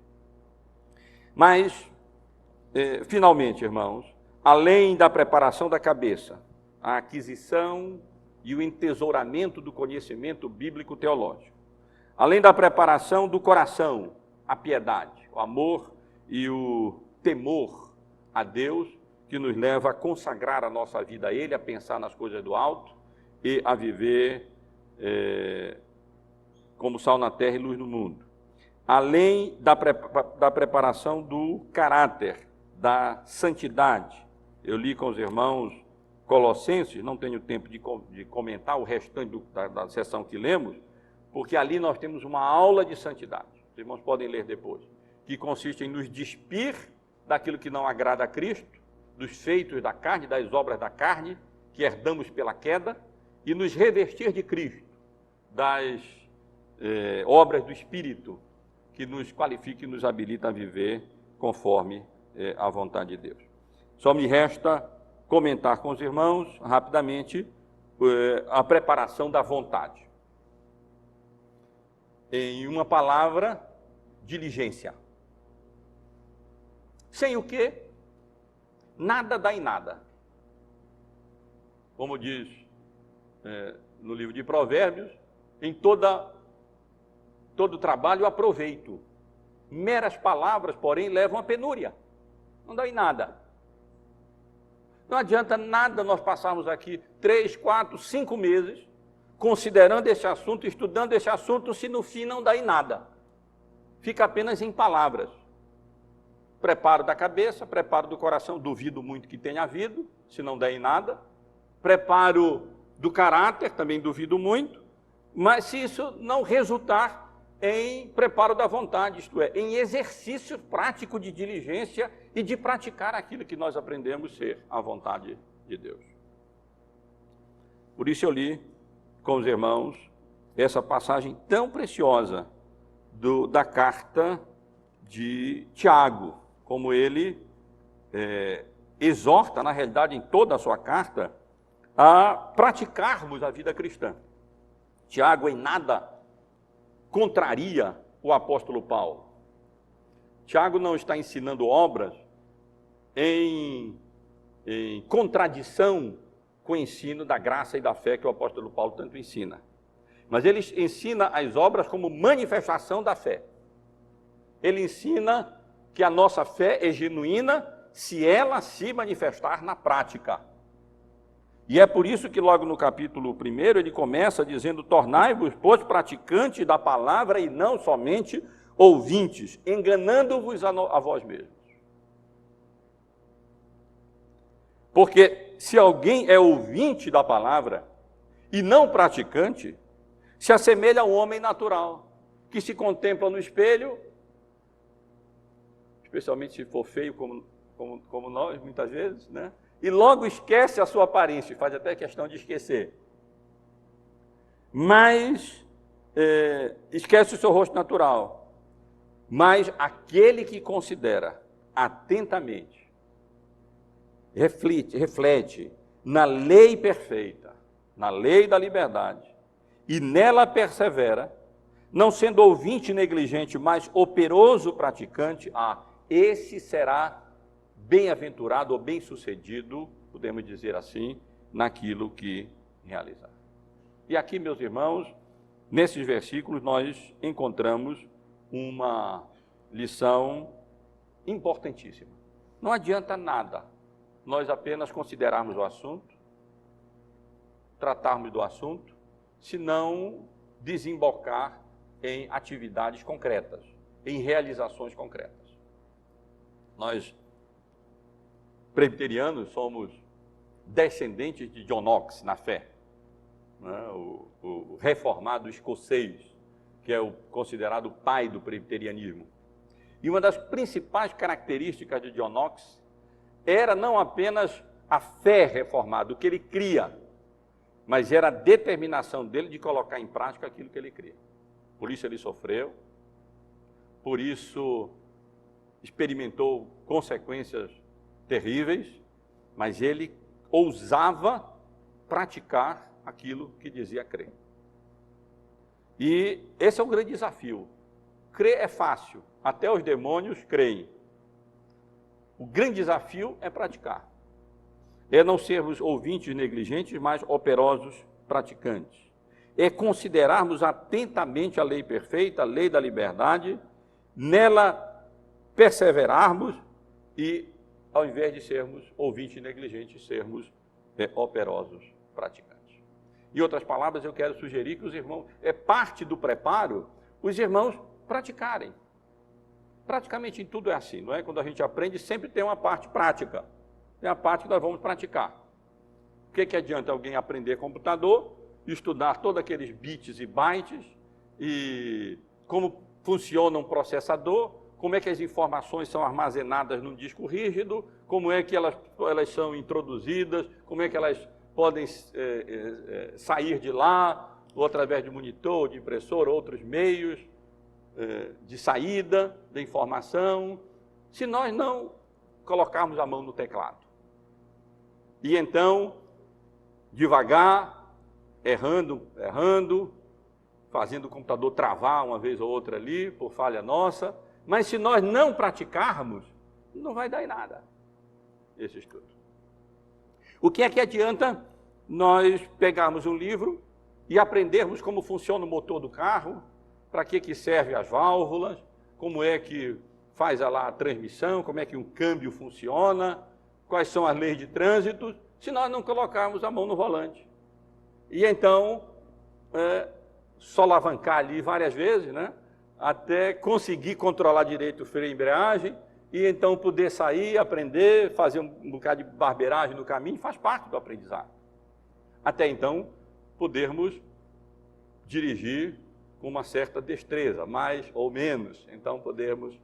Mas, finalmente, irmãos, além da preparação da cabeça, a aquisição e o entesouramento do conhecimento bíblico teológico, além da preparação do coração, a piedade, o amor e o temor a Deus, que nos leva a consagrar a nossa vida a Ele, a pensar nas coisas do alto e a viver como sal na terra e luz no mundo. Além da preparação do caráter, da santidade. Eu li com os irmãos Colossenses, não tenho tempo de comentar o restante da sessão que lemos, porque ali nós temos uma aula de santidade. Os irmãos podem ler depois, que consiste em nos despir daquilo que não agrada a Cristo, dos feitos da carne, das obras da carne, que herdamos pela queda, e nos revestir de Cristo, das obras do Espírito, que nos qualifica e nos habilita a viver conforme a vontade de Deus. Só me resta comentar com os irmãos, rapidamente, a preparação da vontade. Em uma palavra, diligência. Sem o quê? Nada dá em nada. Como diz no livro de Provérbios, em todo trabalho aproveito. Meras palavras, porém, levam à penúria. Não dá em nada. Não adianta nada nós passarmos aqui 3, 4, 5 meses considerando esse assunto, estudando esse assunto, se no fim não dá em nada. Fica apenas em palavras. Preparo da cabeça, preparo do coração, duvido muito que tenha havido, se não der em nada. Preparo do caráter, também duvido muito, mas se isso não resultar em preparo da vontade, isto é, em exercício prático de diligência e de praticar aquilo que nós aprendemos ser a vontade de Deus. Por isso eu li com os irmãos essa passagem tão preciosa da carta de Tiago, como ele exorta, na realidade, em toda a sua carta, a praticarmos a vida cristã. Tiago em nada contraria o apóstolo Paulo. Tiago não está ensinando obras em contradição com o ensino da graça e da fé que o apóstolo Paulo tanto ensina. Mas ele ensina as obras como manifestação da fé. Ele ensina que a nossa fé é genuína se ela se manifestar na prática. E é por isso que logo no capítulo 1 ele começa dizendo: tornai-vos, pois, praticantes da palavra e não somente ouvintes, enganando-vos a vós mesmos. Porque se alguém é ouvinte da palavra e não praticante, se assemelha a um homem natural, que se contempla no espelho, especialmente se for feio como nós, muitas vezes, né? E logo esquece a sua aparência, faz até questão de esquecer. Mas esquece o seu rosto natural. Mas aquele que considera atentamente, reflete na lei perfeita, na lei da liberdade, e nela persevera, não sendo ouvinte negligente, mas operoso praticante, esse será bem-aventurado ou bem-sucedido, podemos dizer assim, naquilo que realizar. E aqui, meus irmãos, nesses versículos nós encontramos uma lição importantíssima. Não adianta nada nós apenas considerarmos o assunto, tratarmos do assunto, se não desembocar em atividades concretas, em realizações concretas. Nós, presbiterianos, somos descendentes de John Knox na fé, né? O reformado escocês, que é considerado o pai do presbiterianismo. E uma das principais características de John Knox era não apenas a fé reformada, o que ele cria, mas era a determinação dele de colocar em prática aquilo que ele cria. Por isso ele sofreu, por isso experimentou consequências terríveis, mas ele ousava praticar aquilo que dizia crer. E esse é o grande desafio. Crer é fácil, até os demônios creem. O grande desafio é praticar. É não sermos ouvintes negligentes, mas operosos praticantes. É considerarmos atentamente a lei perfeita, a lei da liberdade, nela perseverarmos e, ao invés de sermos ouvintes negligentes, sermos operosos praticantes. Em outras palavras, eu quero sugerir que os irmãos, parte do preparo, os irmãos praticarem. Praticamente em tudo é assim, não é? Quando a gente aprende, sempre tem uma parte prática. Tem a parte que nós vamos praticar. O que adianta alguém aprender computador, estudar todos aqueles bits e bytes, e como funciona um processador, como é que as informações são armazenadas num disco rígido, como é que elas são introduzidas, como é que elas podem sair de lá, ou através de monitor, de impressora, outros meios de saída da informação, se nós não colocarmos a mão no teclado. E então, devagar, errando, fazendo o computador travar uma vez ou outra ali, por falha nossa, mas se nós não praticarmos, não vai dar em nada esse estudo. O que é que adianta nós pegarmos um livro e aprendermos como funciona o motor do carro, para que servem as válvulas, como é que faz a transmissão, como é que um câmbio funciona, quais são as leis de trânsito, se nós não colocarmos a mão no volante. E então, só alavancar ali várias vezes, né, até conseguir controlar direito o freio e embreagem, e então poder sair, aprender, fazer um bocado de barbeiragem no caminho, faz parte do aprendizado. Até então, podermos dirigir com uma certa destreza, mais ou menos, então podermos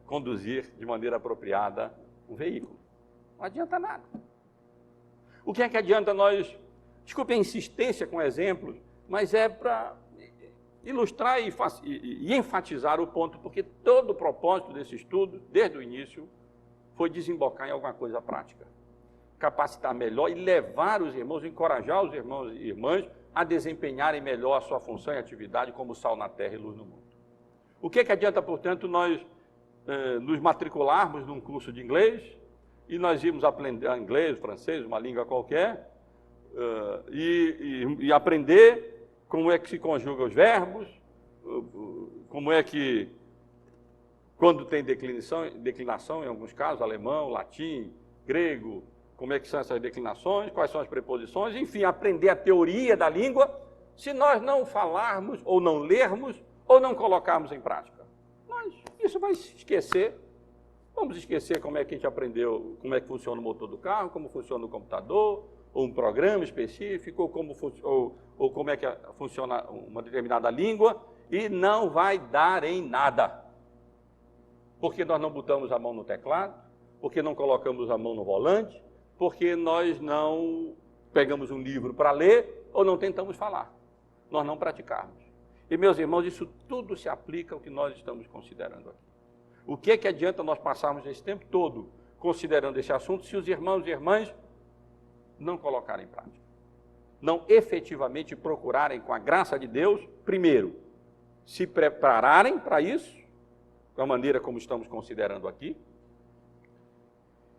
conduzir de maneira apropriada o veículo. Não adianta nada. O que é que adianta nós... Desculpe a insistência com exemplos, mas é para ilustrar e enfatizar o ponto, porque todo o propósito desse estudo, desde o início, foi desembocar em alguma coisa prática. Capacitar melhor e levar os irmãos, encorajar os irmãos e irmãs a desempenharem melhor a sua função e atividade como sal na terra e luz no mundo. O que adianta, portanto, nós nos matricularmos num curso de inglês, e nós íamos aprender inglês, francês, uma língua qualquer, e aprender como é que se conjugam os verbos, como é que, quando tem declinação em alguns casos, alemão, latim, grego, como é que são essas declinações, quais são as preposições, enfim, aprender a teoria da língua, se nós não falarmos, ou não lermos, ou não colocarmos em prática. Mas isso vai se esquecer. Vamos esquecer como é que a gente aprendeu, como é que funciona o motor do carro, como funciona o computador, ou um programa específico, ou como é que funciona uma determinada língua, e não vai dar em nada. Porque nós não botamos a mão no teclado, porque não colocamos a mão no volante, porque nós não pegamos um livro para ler, ou não tentamos falar. Nós não praticamos. E, meus irmãos, isso tudo se aplica ao que nós estamos considerando aqui. O que é que adianta nós passarmos esse tempo todo considerando esse assunto se os irmãos e irmãs não colocarem em prática? Não efetivamente procurarem, com a graça de Deus, primeiro, se prepararem para isso, da maneira como estamos considerando aqui.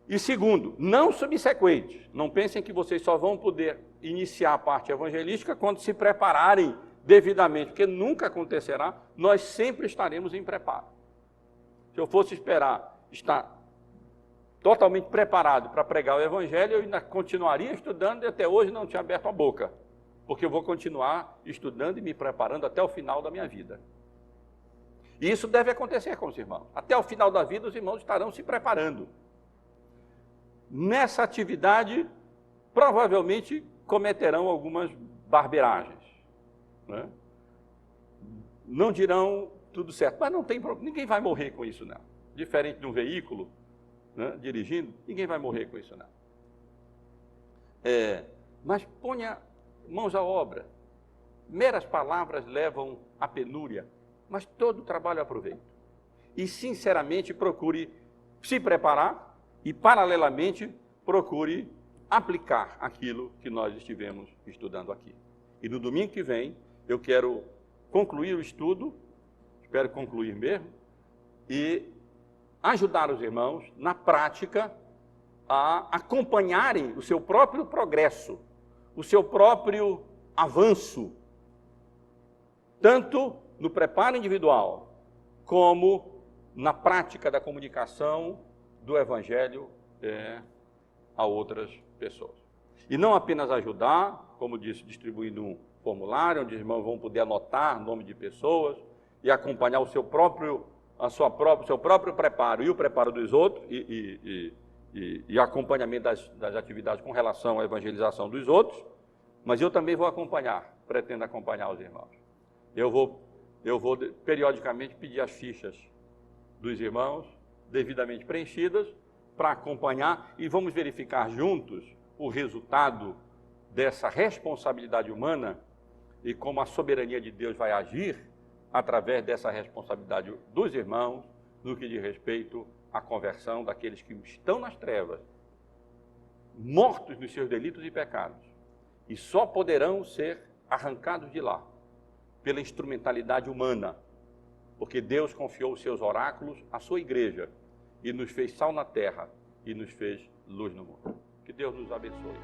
E segundo, não subsequentes. Não pensem que vocês só vão poder iniciar a parte evangelística quando se prepararem devidamente, porque nunca acontecerá, nós sempre estaremos em preparo. Se eu fosse esperar estar totalmente preparado para pregar o evangelho, eu ainda continuaria estudando e até hoje não tinha aberto a boca, porque eu vou continuar estudando e me preparando até o final da minha vida. E isso deve acontecer com os irmãos. Até o final da vida, os irmãos estarão se preparando. Nessa atividade, provavelmente cometerão algumas barbeiragens, né? Não dirão tudo certo, mas não tem problema, ninguém vai morrer com isso, não. Diferente de um veículo, né, dirigindo, ninguém vai morrer com isso, não. Mas ponha mãos à obra. Meras palavras levam à penúria, mas todo trabalho aproveita. E, sinceramente, procure se preparar e, paralelamente, procure aplicar aquilo que nós estivemos estudando aqui. E no domingo que vem, eu quero concluir o estudo, espero concluir mesmo, e ajudar os irmãos, na prática, a acompanharem o seu próprio progresso, o seu próprio avanço, tanto no preparo individual, como na prática da comunicação do Evangelho a outras pessoas. E não apenas ajudar, como disse, distribuindo um formulário, onde os irmãos vão poder anotar nome de pessoas e acompanhar o seu próprio preparo e o preparo dos outros, e acompanhamento das atividades com relação à evangelização dos outros, mas eu também vou acompanhar, pretendo acompanhar os irmãos. Eu vou periodicamente pedir as fichas dos irmãos, devidamente preenchidas, para acompanhar, e vamos verificar juntos o resultado dessa responsabilidade humana e como a soberania de Deus vai agir através dessa responsabilidade dos irmãos no que diz respeito à conversão daqueles que estão nas trevas, mortos nos seus delitos e pecados, e só poderão ser arrancados de lá pela instrumentalidade humana, porque Deus confiou os seus oráculos à sua igreja e nos fez sal na terra e nos fez luz no mundo. Que Deus nos abençoe.